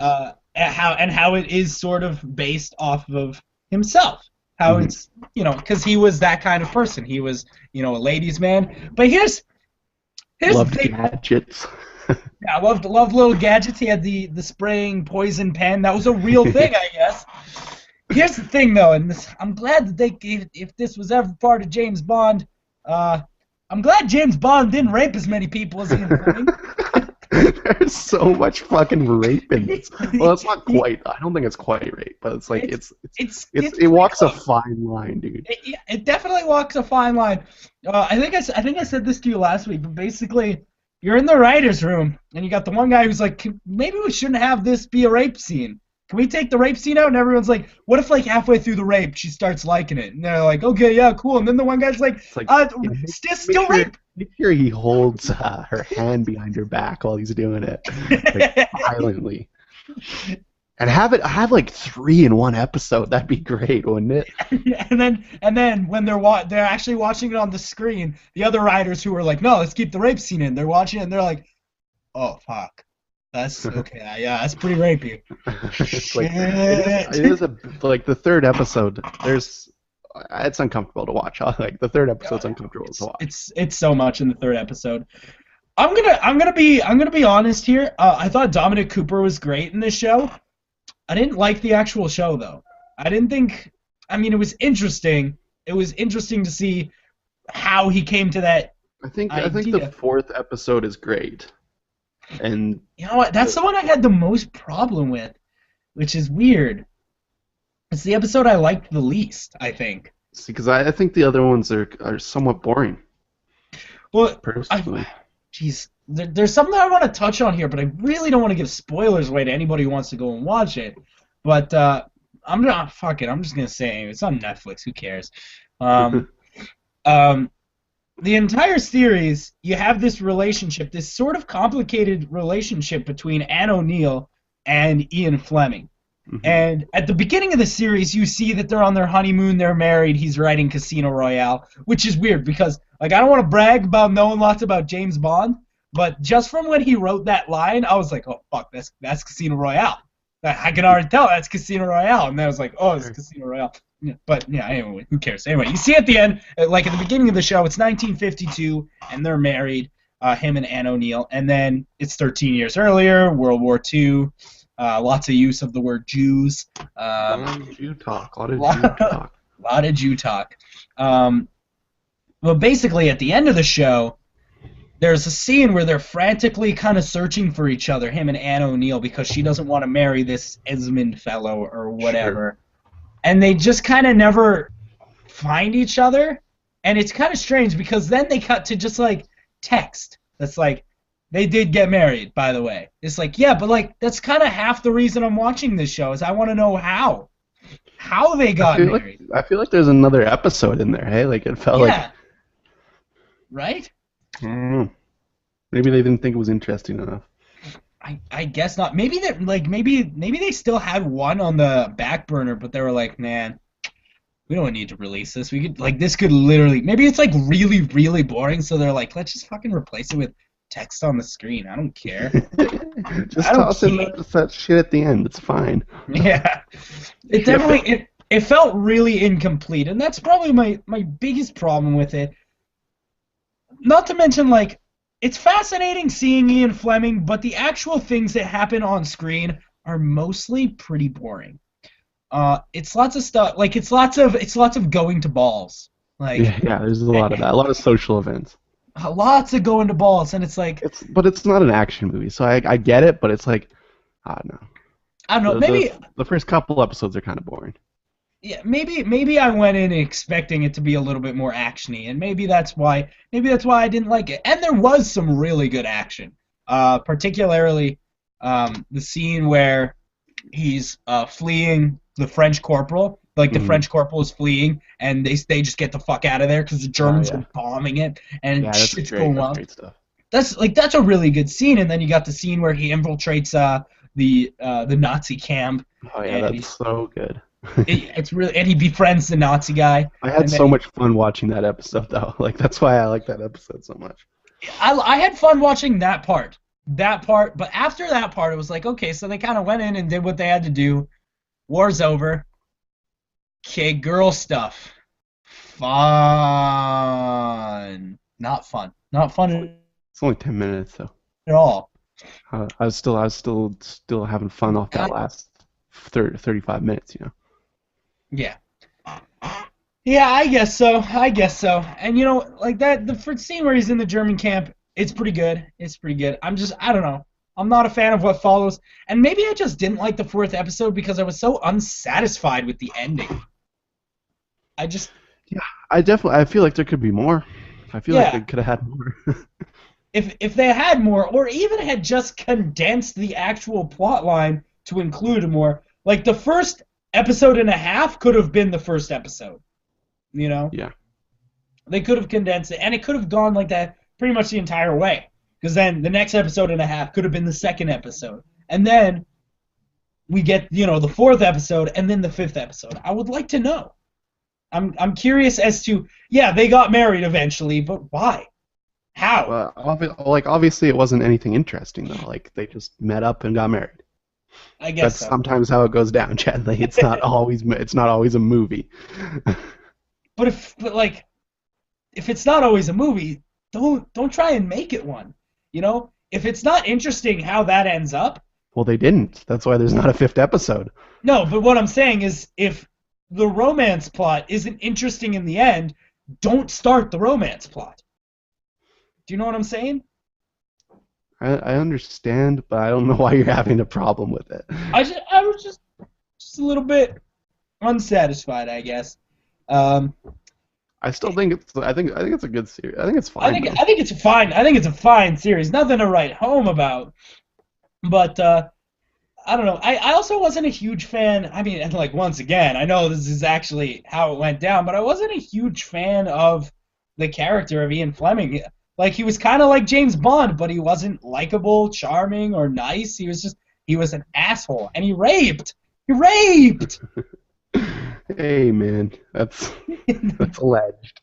How it is sort of based off of himself. How it's because he was that kind of person. He was a ladies' man. But here's Love the thing. gadgets. Yeah, I loved little gadgets. He had the spraying poison pen. That was a real thing, I guess. Here's the thing, though, and I'm glad that they gave, if this was ever part of James Bond, I'm glad James Bond didn't rape as many people as Ian Fleming. There's so much fucking rape in this. Well, it's not quite. I don't think it's quite rape, but it's like it walks a fine line, dude. It definitely walks a fine line. I think I said this to you last week, but basically, you're in the writers' room, and you got the one guy who's like, maybe we shouldn't have this be a rape scene. Can we take the rape scene out? And everyone's like, what if like halfway through the rape she starts liking it? And they're like, okay, yeah, cool. And then the one guy's like, It's like, still rape. Make sure he holds her hand behind her back while he's doing it, like, violently. And have like 3 in one episode. That'd be great, wouldn't it? and then when they're actually watching it on the screen, the other writers who are like, no, let's keep the rape scene in. They're watching it and they're like, oh fuck, that's okay, yeah, that's pretty rapey. It's like it is like the third episode. It's uncomfortable to watch. Like the third episode's uncomfortable to watch. It's so much in the third episode. I'm gonna be honest here. I thought Dominic Cooper was great in this show. I didn't like the actual show though. I didn't think. I mean, it was interesting. It was interesting to see how he came to that. I think idea. the 4th episode is great. And you know what? That's the one I had the most problem with, which is weird. It's the episode I liked the least, I think. Because I think the other ones are somewhat boring. Well, personally. Jeez, there's something I want to touch on here, but I really don't want to give spoilers away to anybody who wants to go and watch it. But I'm not. Fuck it. I'm just gonna say it's on Netflix. Who cares? The entire series, you have this relationship, this sort of complicated relationship between Anne O'Neill and Ian Fleming. And at the beginning of the series, you see that they're on their honeymoon, they're married, he's writing Casino Royale, which is weird because, like, I don't want to brag about knowing lots about James Bond, But just from when he wrote that line, I was like, oh fuck, that's Casino Royale. I can already tell that's Casino Royale, and then I was like, oh, it's Sure. Casino Royale. Yeah, but yeah, anyway, who cares? Anyway, you see at the end, like at the beginning of the show, it's 1952, and they're married, him and Anne O'Neill, and then it's 13 years earlier, World War II, lots of use of the word Jews, A lot of Jew talk. A lot of Jew lot, talk. lot of Jew talk. Well, basically, at the end of the show, there's a scene where they're frantically kind of searching for each other, him and Anne O'Neill, because she doesn't want to marry this Esmond fellow or whatever. And they just kind of never find each other. And it's kind of strange because then they cut to just like text. That's like, they did get married, by the way. It's like, yeah, but like that's kind of half the reason I'm watching this show is I want to know how they got married. I feel like there's another episode in there. Hey, like it felt Yeah. Right? I don't know. Maybe they didn't think it was interesting enough. I guess not. Maybe that like maybe they still had one on the back burner, but they were like, man, we don't need to release this. We could like this could literally maybe it's like really, really boring, so they're like, let's just fucking replace it with text on the screen. I don't care. Just I don't toss in care. that shit at the end. It's fine. Yeah. It definitely it felt really incomplete, and that's probably my biggest problem with it. Not to mention like it's fascinating seeing Ian Fleming, but the actual things that happen on screen are mostly pretty boring. It's lots of stuff. Like it's lots of going to balls. Like Yeah, there's a lot of that. A lot of social events. lots of going to balls, and it's like But it's not an action movie, so I get it. But it's like, I don't know. I don't know. Maybe The first couple episodes are kind of boring. yeah. Maybe I went in expecting it to be a little bit more actiony, and maybe that's why I didn't like it. And there was some really good action. Particularly the scene where he's fleeing the French corporal. Like the French corporal is fleeing, and they just get the fuck out of there because the Germans yeah. are bombing it, and Yeah, that's shit's great. going That's on. great stuff. That's a really good scene. And then you got the scene where he infiltrates the Nazi camp. Oh yeah, And that's so good. it's really and he befriends the Nazi guy. I had and so then much fun watching that episode though. Like that's why I like that episode so much. I had fun watching that part. But after that part, it was like, okay, so they kind of went in and did what they had to do. War's over. Okay, girl stuff. Fun. Not fun. Not fun It's only 10 minutes though. at all. I was still having fun off that last 35 minutes, you know. Yeah. Yeah, I guess so. And you know, like that, the first scene where he's in the German camp, it's pretty good. I don't know. I'm not a fan of what follows. And maybe I just didn't like the fourth episode because I was so unsatisfied with the ending. I feel like there could be more. I feel like they could have had more. if they had more, or even had just condensed the actual plot line to include more, like the first episode and a half could have been the first episode. You know? Yeah. They could have condensed it, and it could have gone like that pretty much the entire way. Because then the next episode and a half could have been the second episode. And then we get, the fourth episode and then the fifth episode. I would like to know. I'm curious as to, they got married eventually, but why? How? Well, obviously it wasn't anything interesting though. Like they just met up and got married. I guess That's sometimes how it goes down, Chad. Like, it's not always a movie. But if it's not always a movie, don't try and make it one. If it's not interesting how that ends up. Well, they didn't. That's why there's not a fifth episode. No, but what I'm saying is if the romance plot isn't interesting in the end, don't start the romance plot. Do you know what I'm saying? I understand, but I don't know why you're having a problem with it. I was just a little bit unsatisfied, I guess. I still think I think it's a good series. I think it's fine. I think it's fine. I think it's a fine series. Nothing to write home about. But I don't know. I also wasn't a huge fan. I mean, like once again, I know this is actually how it went down, but I wasn't a huge fan of the character of Ian Fleming. Like he was kind of like James Bond, but he wasn't likable, charming, or nice. He was an asshole, and he raped. He raped. Hey man, that's alleged.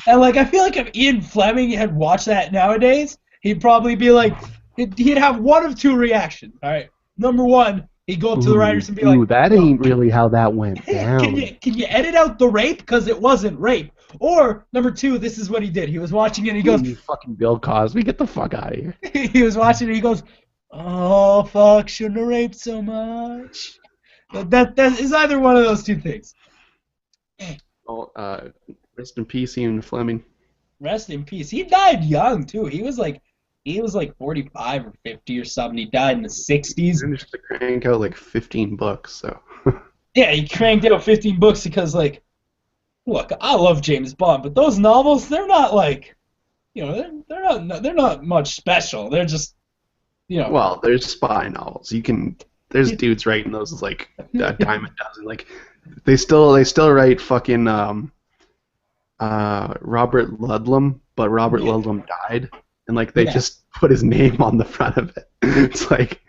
And like, I feel like if Ian Fleming had watched that nowadays, he'd probably be like, he'd have one of two reactions. All right, number one, he'd go up to the writers and be like, That "Yo, ain't really how that went down. can you edit out the rape because it wasn't rape?" Or number two, this is what he did. He was watching it. And he goes, You fucking Bill Cosby, get the fuck out of here. he was watching it. He goes, "Oh fuck, shouldn't have raped so much." That is either one of those two things. Oh, rest in peace, Ian Fleming. Rest in peace. He died young too. He was like 45 or 50 or something. He died in the 60s. He managed to crank out like 15 books, so. Yeah, he cranked out 15 books because, like, look, I love James Bond, but those novels, they're not like, they're not much special. They're just, Well, there's spy novels. There's dudes writing those as like a dime a dozen. Like, they still write fucking Robert Ludlum, but Robert Ludlum died, and like they just put his name on the front of it.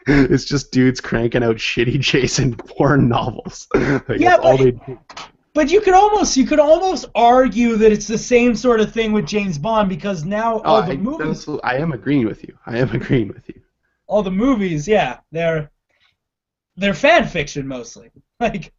It's just dudes cranking out shitty Jason Bourne novels. That's all they do. But you could almost argue that it's the same sort of thing with James Bond because now all the movies. I am agreeing with you. All the movies, yeah, they're fan fiction mostly. Like,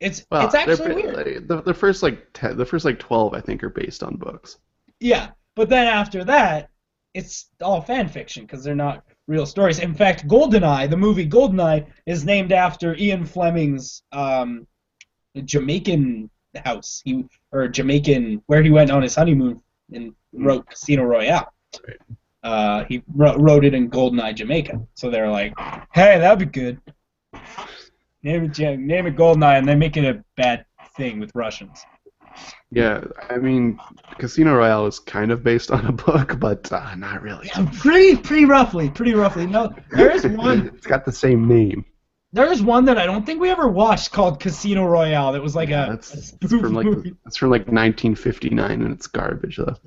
it's actually weird. The first the first 12 I think are based on books. Yeah, but then after that, it's all fan fiction because they're not real stories. In fact, GoldenEye, the movie GoldenEye, is named after Ian Fleming's Jamaican house. Jamaican where he went on his honeymoon and wrote Casino Royale. Right. He wrote it in GoldenEye, Jamaica. So they're like, "Hey, that'd be good. Name it GoldenEye," and they make it a bad thing with Russians. Yeah, I mean, Casino Royale is kind of based on a book, but not really. Yeah, pretty roughly. No, there is one. It's got the same name. There is one that I don't think we ever watched called Casino Royale. That was like a spoof movie. It's from like 1959, and it's garbage though.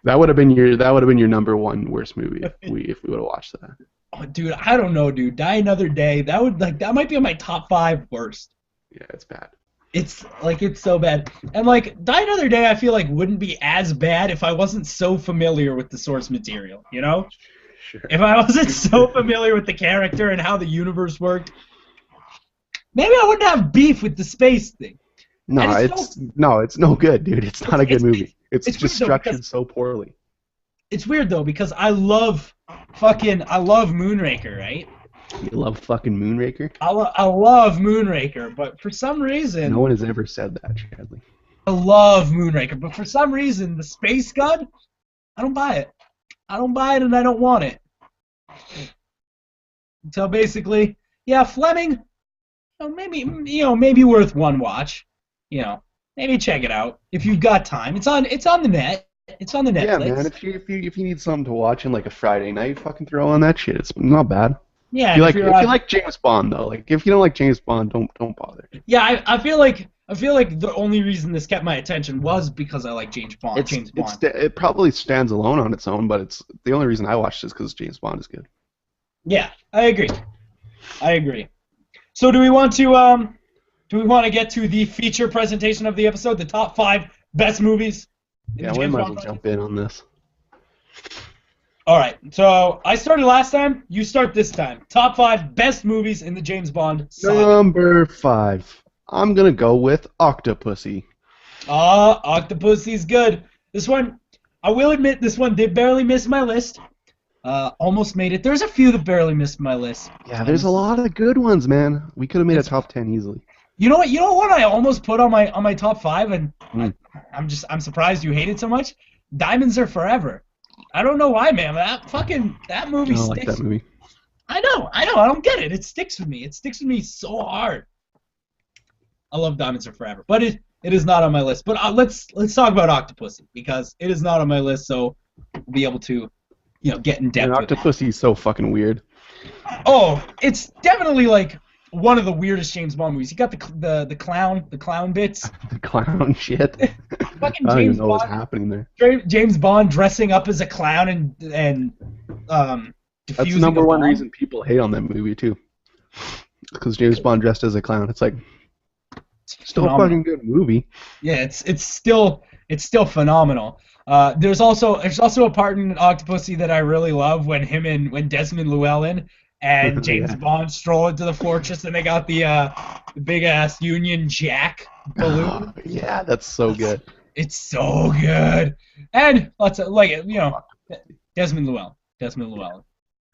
That would have been your number one worst movie if we would have watched that. Oh, dude, I don't know, dude. Die Another Day. That might be on my top 5 worst. Yeah, it's bad. It's so bad. And like Die Another Day, I feel like wouldn't be as bad if I wasn't so familiar with the source material, you know? Sure. If I wasn't so familiar with the character and how the universe worked, maybe I wouldn't have beef with the space thing. No, it's no good, dude. It's not a good movie. It's just structured so poorly. It's weird though because I love Moonraker, right? You love fucking Moonraker? I love Moonraker, but for some reason... No one has ever said that, Chadley. I love Moonraker, but for some reason, the Space Gun, I don't buy it. I don't buy it and I don't want it. So basically, yeah, Fleming, maybe worth one watch. Maybe check it out if you've got time. It's on the net. It's on the Netflix. Yeah, man. If you need something to watch on like a Friday night, fucking throw on that shit. It's not bad. Yeah. If you like James Bond though, like if you don't like James Bond, don't bother. Yeah, I feel like the only reason this kept my attention was because I like James Bond. It probably stands alone on its own, but it's the only reason I watched it is because James Bond is good. Yeah, I agree. So do we want to get to the feature presentation of the episode, the top 5 best movies? Yeah, we might as well jump in on this. All right, so I started last time. You start this time. Top 5 best movies in the James Bond saga. Number 5. I'm gonna go with Octopussy. Octopussy's good. This one, I will admit, this one did barely miss my list. Almost made it. There's a few that barely missed my list. Yeah, there's a lot of good ones, man. We could have made a top 10 easily. You know what I almost put on my top 5, and I'm surprised you hate it so much. Diamonds Are Forever. I don't know why, man. That movie sticks. I like that movie. I know. I don't get it. It sticks with me. It sticks with me so hard. I love Diamonds Are Forever, but it is not on my list. But let's talk about Octopussy because it is not on my list, so we'll be able to get in depth. And Octopussy is so fucking weird. Oh, it's definitely like one of the weirdest James Bond movies. You got the clown bits. The clown shit. Fucking I don't James even know Bond, what's happening there. James Bond dressing up as a clown and That's the number one reason people hate on that movie too. Because James Bond dressed as a clown. It's like, It's Still a phenomenal. fucking good movie. Yeah, it's still phenomenal. There's also a part in Octopussy that I really love when Desmond Llewellyn and James Yeah. Bond stroll into the fortress and they got the big ass Union Jack Oh, balloon. yeah, that's so It's, good. it's so good, and lots of Desmond Llewellyn, Desmond Llewellyn.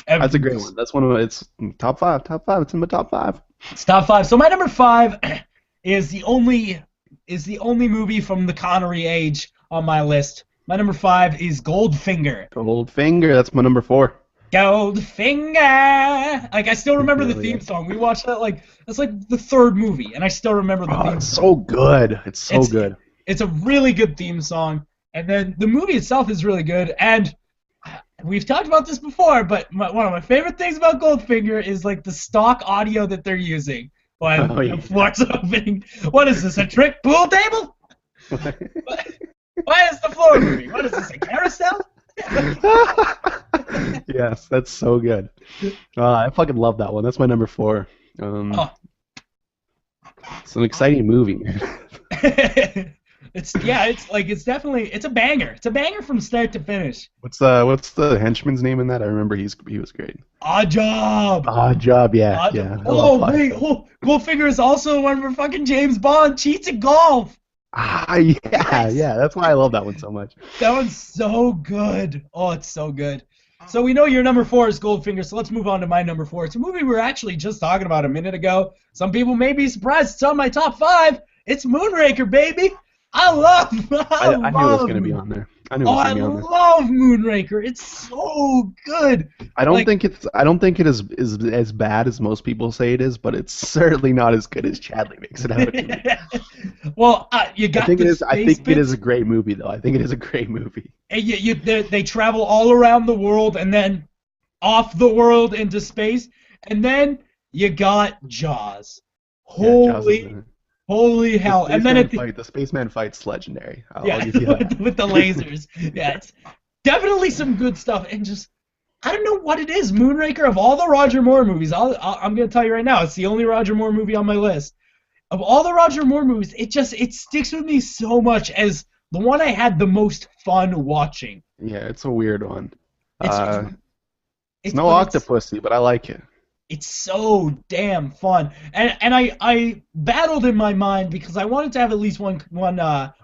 That's a great one. That's one of it's top five. Top five. It's in my top five. It's top five. So my number five is the only movie from the Connery age on my list. My number five is Goldfinger. Goldfinger. That's my number four. Goldfinger. Like I still remember the Hell yeah. theme song. We watched that like that's like the third movie, and I still remember the Oh, theme it's song. so good. It's so It's good. it's a really good theme song, and then the movie itself is really good. And we've talked about this before, but one of my favorite things about Goldfinger is like the stock audio that they're using when Oh the yeah. floor's opening. What is this, a trick pool table? Why is the floor moving? What is this, a carousel? Yes, that's so good. I fucking love that one. That's my number four. Oh. It's an exciting movie. It's definitely it's a banger. It's a banger from start to finish. What's the henchman's name in that? I remember he was great. Odd job. Odd Job, yeah, Odd yeah. job. I love Oh Odd wait, Job. Goldfinger is also one where fucking James Bond cheats at golf. Yeah, Yes. yeah. That's why I love that one so much. That one's so good. Oh, it's so good. So we know your number four is Goldfinger, so let's move on to my number four. It's a movie we were actually just talking about a minute ago. Some people may be surprised it's on my top five. It's Moonraker, baby. I I knew it was love gonna be Moon- on there. I knew it Oh, was I gonna be on there. love Moonraker. It's so good. I don't Like, think it is as bad as most people say it is, but it's certainly not as good as Chadley makes it out to be. well, you I got think the it is. I space think it is bits, a great movie, though. I think it is a great movie. and they travel all around the world and then off the world into space, and then you got Jaws. Yeah, Jaws is Holy, in it. holy hell! And then The spaceman fight's legendary. I'll yeah, give you that. with the lasers, yeah, it's definitely some good stuff. And just I don't know what it is. Moonraker, of all the Roger Moore movies, I'm gonna tell you right now, it's the only Roger Moore movie on my list. Of all the Roger Moore movies, it sticks with me so much as the one I had the most fun watching. Yeah, it's a weird one. It's It's no but it's- Octopussy, but I like it. It's so damn fun, and I battled in my mind because I wanted to have at least one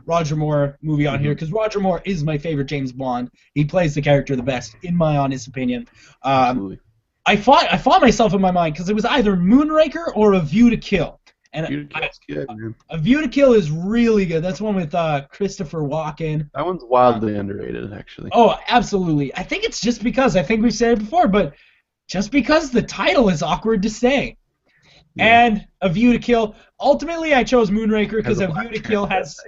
Roger Moore movie on here because Roger Moore is my favorite James Bond. He plays the character the best, in my honest opinion. Absolutely. I fought myself in my mind because it was either Moonraker or A View to Kill, and Dude, that's good, man. A View to Kill is really good. That's one with Christopher Walken. That one's wildly underrated, actually. Oh, absolutely. I think it's just because I think we've said it before, but just because the title is awkward to say. Yeah. And A View to Kill. Ultimately, I chose Moonraker because Has A a View to black Kill has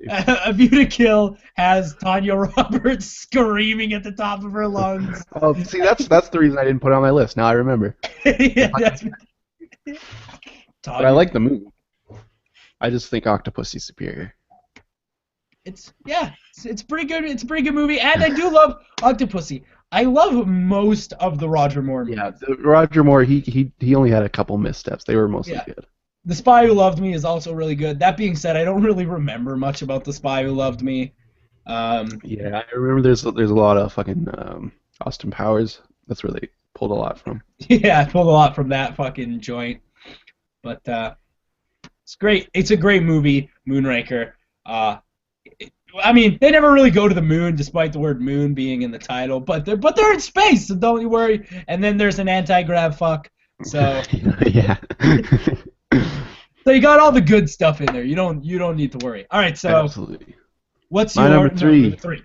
transvestite. A View to Kill has Tanya Roberts screaming at the top of her lungs. Oh, see, that's the reason I didn't put it on my list. Now I remember. Yeah, that's But I like the movie. I just think Octopussy's superior. it's pretty good. It's a pretty good movie, and I do love Octopussy. I love most of the Roger Moore movies. Yeah, Roger Moore, he only had a couple missteps. They were mostly Yeah. good. The Spy Who Loved Me is also really good. That being said, I don't really remember much about The Spy Who Loved Me. Yeah, I remember there's a lot of fucking Austin Powers. That's where they pulled a lot from. Yeah, I pulled a lot from that fucking joint. But it's great. It's a great movie, Moonraker. I mean, they never really go to the moon, despite the word moon being in the title. But they're in space, so don't you worry. And then there's an anti-grav fuck. So Yeah. so you got all the good stuff in there. You don't need to worry. All right, so Absolutely. what's My your number three. number three?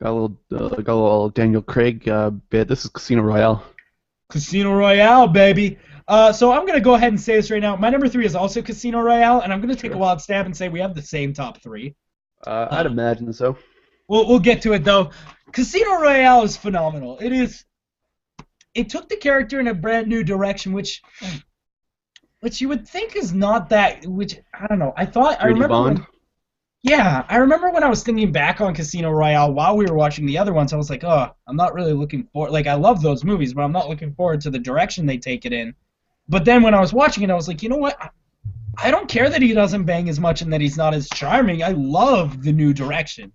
Got a little Daniel Craig bit. This is Casino Royale. Casino Royale, baby. So I'm gonna go ahead and say this right now. My number three is also Casino Royale, and I'm gonna take a wild stab and say we have the same top three. I'd imagine so. We'll get to it though. Casino Royale is phenomenal. It is. It took the character in a brand new direction, which you would think is not that. Which I don't know. I Brady remember. Bond. I remember when I was thinking back on Casino Royale while we were watching the other ones. I was like, oh, I'm not really looking forward. Like I love those movies, but I'm not looking forward to the direction they take it in. But then when I was watching it, I was like, you know what? I don't care that he doesn't bang as much and that he's not as charming. I love the new direction.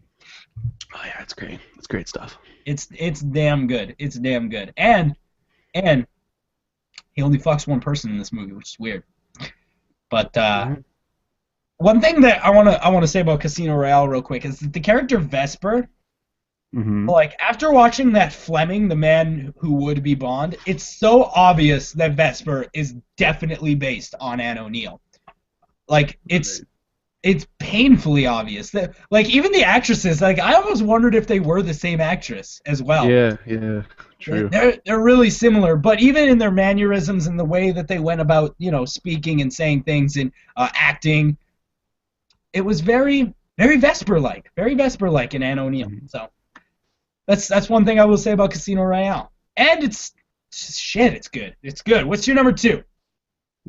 Oh yeah, it's great. It's great stuff. It's damn good. It's damn good. And he only fucks one person in this movie, which is weird. But one thing that I wanna say about Casino Royale real quick is that the character Vesper, like after watching that Fleming, the man who would be Bond, it's so obvious that Vesper is definitely based on Anne O'Neill. Like it's painfully obvious that, like, even the actresses, like, I almost wondered if they were the same actress as well. Yeah, true. They're really similar, but even in their mannerisms and the way that they went about, speaking and saying things and acting, it was very, very Vesper-like in Anne O'Neill. So that's one thing I will say about Casino Royale. And it's good. It's good. What's your number 2?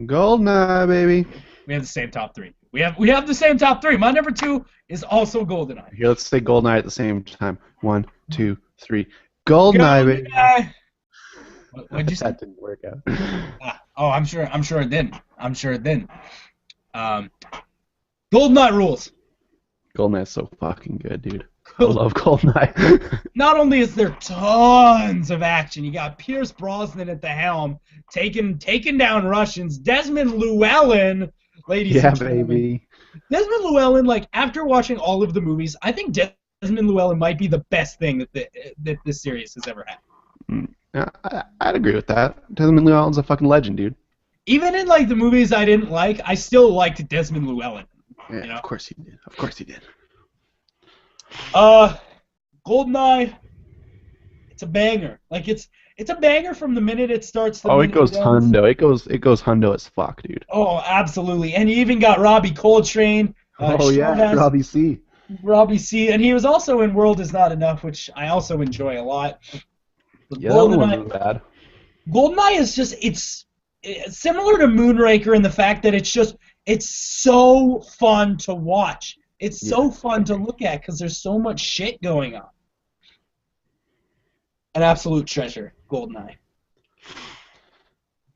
GoldenEye, baby. We have the same top 3. We have the same top 3. My number 2 is also GoldenEye. Here, let's say GoldenEye at the same time. 1, 2, 3. GoldenEye, baby. What'd you say? That didn't work out. I'm sure it didn't. GoldenEye rules. GoldenEye's so fucking good, dude. I love GoldenEye. Not only is there tons of action, you got Pierce Brosnan at the helm, taking down Russians. Desmond Llewellyn, ladies and gentlemen. Baby. Desmond Llewellyn, like, after watching all of the movies, I think Desmond Llewellyn might be the best thing that this series has ever had. Yeah, I'd agree with that. Desmond Llewellyn's a fucking legend, dude. Even in, like, the movies I didn't like, I still liked Desmond Llewellyn. Yeah, of course he did. Of course he did. GoldenEye, it's a banger. Like, it's a banger from the minute it starts. It goes hundo. It goes hundo as fuck, dude. Oh, absolutely. And you even got Robbie Coltrane. Robbie C. Robbie C. And he was also in World Is Not Enough, which I also enjoy a lot. But yeah, that wasn't bad. GoldenEye is just, it's similar to Moonraker in the fact that it's so fun to watch. It's so fun to look at because there's so much shit going on. An absolute treasure, GoldenEye.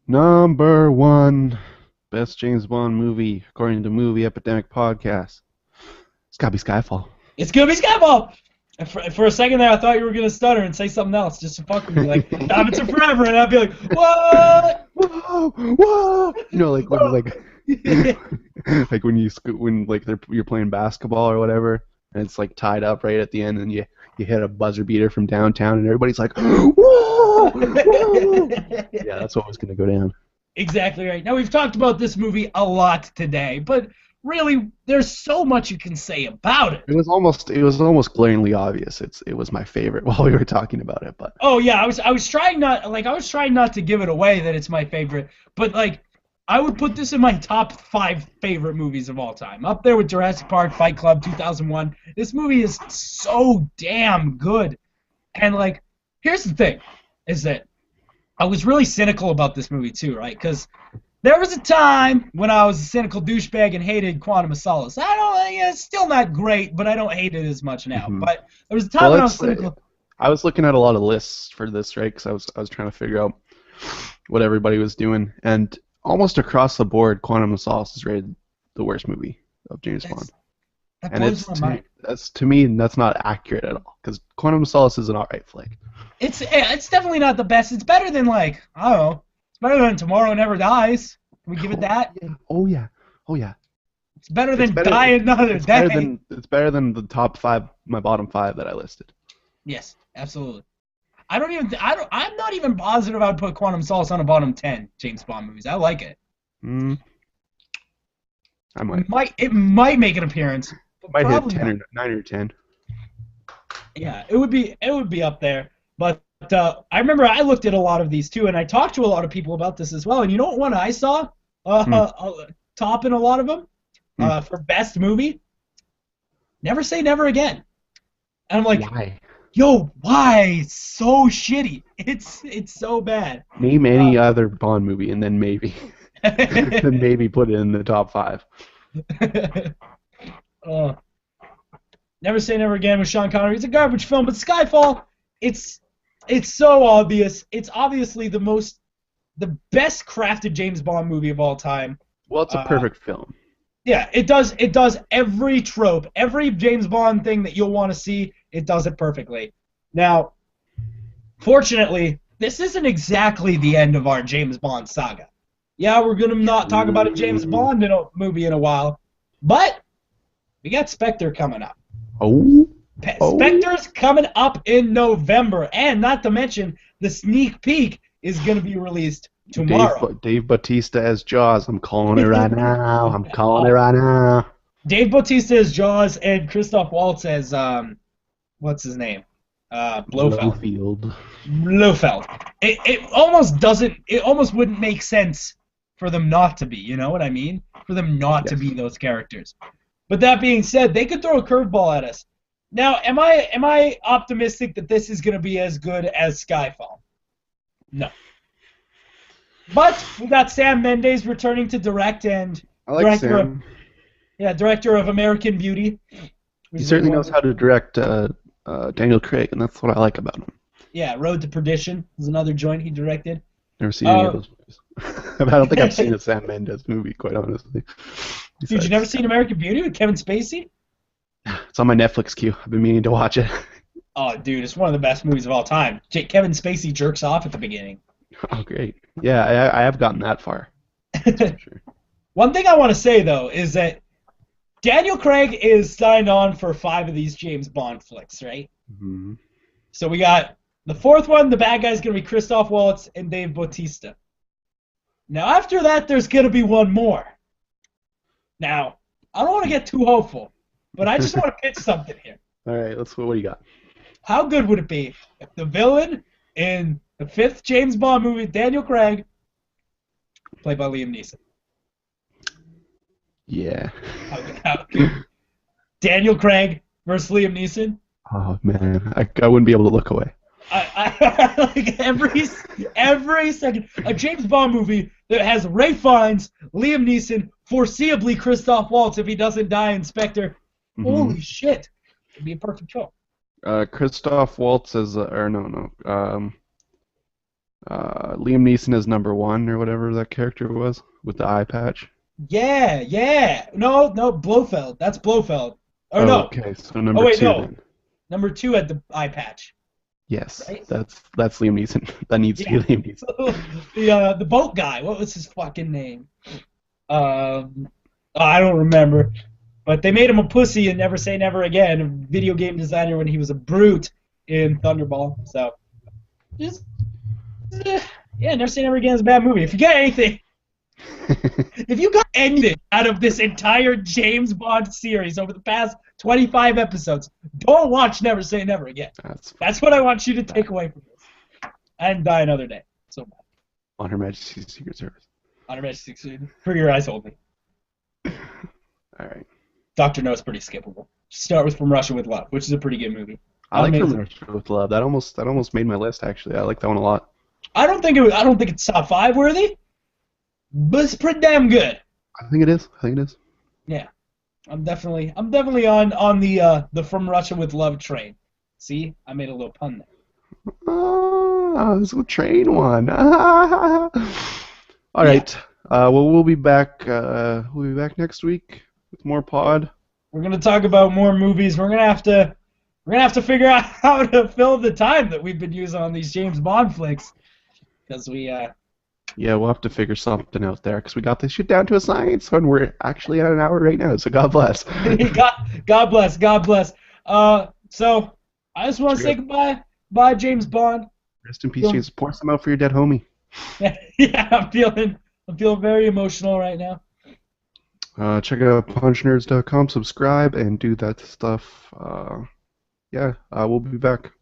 Number 1 best James Bond movie according to Movie Epidemic podcast. It's gotta be Skyfall. It's gonna be Skyfall. And for a second there, I thought you were gonna stutter and say something else just to fuck with me, like Robinson Forever, and I'd be like, what? Whoa! You know, like when like when you're playing basketball or whatever, and it's like tied up right at the end, and you hit a buzzer beater from downtown, and everybody's like, whoa! Whoa! Yeah, that's what was gonna go down. Exactly right. Now, we've talked about this movie a lot today, but really, there's so much you can say about it. It was almost glaringly obvious. It was my favorite while we were talking about it, but. Oh yeah, I was trying not to give it away that it's my favorite, but like, I would put this in my top 5 favorite movies of all time. Up there with Jurassic Park, Fight Club, 2001. This movie is so damn good. And like, here's the thing, is that I was really cynical about this movie too, right? Because there was a time when I was a cynical douchebag and hated Quantum of Solace. It's still not great, but I don't hate it as much now. But there was a time when I was cynical. I was looking at a lot of lists for this, right? Because I was trying to figure out what everybody was doing, and almost across the board, Quantum of Solace is rated the worst movie of James Bond. That blows my mind. To me, that's not accurate at all. Because Quantum of Solace is an alright flick. It's definitely not the best. It's better than, like, I don't know. It's better than Tomorrow Never Dies. Can we give it that? Yeah. Oh yeah. It's better than Die Another Day. It's better than the top 5, my bottom 5 that I listed. Yes, absolutely. I'm not even positive I'd put Quantum of Solace on a bottom 10 James Bond movies. I like it. I might. It might make an appearance. Might hit 9 or 10. Yeah, it would be up there. But I remember I looked at a lot of these too, and I talked to a lot of people about this as well. And you know what one I saw top in a lot of them for best movie? Never Say Never Again. And I'm like, why? Yo, why? It's so shitty. It's so bad. Name any other Bond movie, and then maybe put it in the top 5. Never Say Never Again with Sean Connery. It's a garbage film, but Skyfall, it's so obvious. It's obviously the best crafted James Bond movie of all time. Well, it's a Uh, perfect film. yeah, it does. It does every trope, every James Bond thing that you'll want to see. It does it perfectly. Now, fortunately, this isn't exactly the end of our James Bond saga. Yeah, we're gonna not talk about a James True. Bond movie in a while, but we got Spectre coming up. Oh, oh. Spectre's coming up in November, and not to mention the sneak peek is going to be released tomorrow. Dave Bautista as Jaws. I'm calling it right now. I'm calling it right now. Dave Bautista as Jaws and Christoph Waltz as what's his name? Blofeld. Blowfield. Blofeld. It almost doesn't. It almost wouldn't make sense for them not to be. You know what I mean? For them not to Yes. be those characters. But that being said, they could throw a curveball at us. Now, am I optimistic that this is going to be as good as Skyfall? No. But we got Sam Mendes returning to direct and I like director of, Sam. director of American Beauty. He certainly knows how to direct Daniel Craig, and that's what I like about him. Yeah, Road to Perdition is another joint he directed. Never seen any of those movies. I don't think I've seen a Sam Mendes movie, quite honestly. Dude, you never seen American Beauty with Kevin Spacey? It's on my Netflix queue. I've been meaning to watch it. Oh, dude, it's one of the best movies of all time. Kevin Spacey jerks off at the beginning. Oh, great. Yeah, I have gotten that far. Sure. One thing I want to say, though, is that Daniel Craig is signed on for 5 of these James Bond flicks, right? Mm-hmm. So we got the 4th one, the bad guy's going to be Christoph Waltz and Dave Bautista. Now, after that, there's going to be one more. Now, I don't want to get too hopeful, but I just want to pitch something here. All right, what do you got? How good would it be if the villain in the 5th James Bond movie, Daniel Craig, played by Liam Neeson? Yeah. How good? Daniel Craig versus Liam Neeson? Oh, man. I wouldn't be able to look away. I like every second. A James Bond movie that has Ray Fiennes, Liam Neeson, foreseeably Christoph Waltz if he doesn't die in Spectre. Mm-hmm. Holy shit. It'd be a perfect show. Christoph Waltz as Liam Neeson as number 1 or whatever that character was with the eye patch. Yeah. No, Blofeld. That's Blofeld. Oh, no. Okay, so number 2 then. Number 2 had the eye patch. Yes, right? that's Liam Neeson. That needs to be Liam Neeson. The boat guy. What was his fucking name? I don't remember. But they made him a pussy in Never Say Never Again, a video game designer when he was a brute in Thunderball. So, Never Say Never Again is a bad movie. If you got anything, if you got anything out of this entire James Bond series over the past 25 episodes, don't watch Never Say Never Again. That's what I want you to take away from this. And die another day. So bad. On Her Majesty's Secret Service. On Her Majesty's Secret Service. For Your Eyes Only. All right. Dr. No is pretty skippable. Start with From Russia with Love, which is a pretty good movie. I like From Russia with Love. That almost made my list, actually. I like that one a lot. I don't think it's top 5 worthy, but it's pretty damn good. I think it is. Yeah, I'm definitely on the From Russia with Love train. See, I made a little pun there. Oh, this is a train one. All right. Well, we'll be back. We'll be back next week with more pod. We're gonna talk about more movies. We're gonna have to figure out how to fill the time that we've been using on these James Bond flicks, because we. Yeah, we'll have to figure something out there, because we got this shit down to a science, and we're actually at an hour right now, so God bless. God bless. So, I just want to say goodbye. Bye, James Bond. Rest in peace, James. Pour some out for your dead homie. Yeah, I'm feeling very emotional right now. Check out punchnerds.com, subscribe, and do that stuff. We'll be back.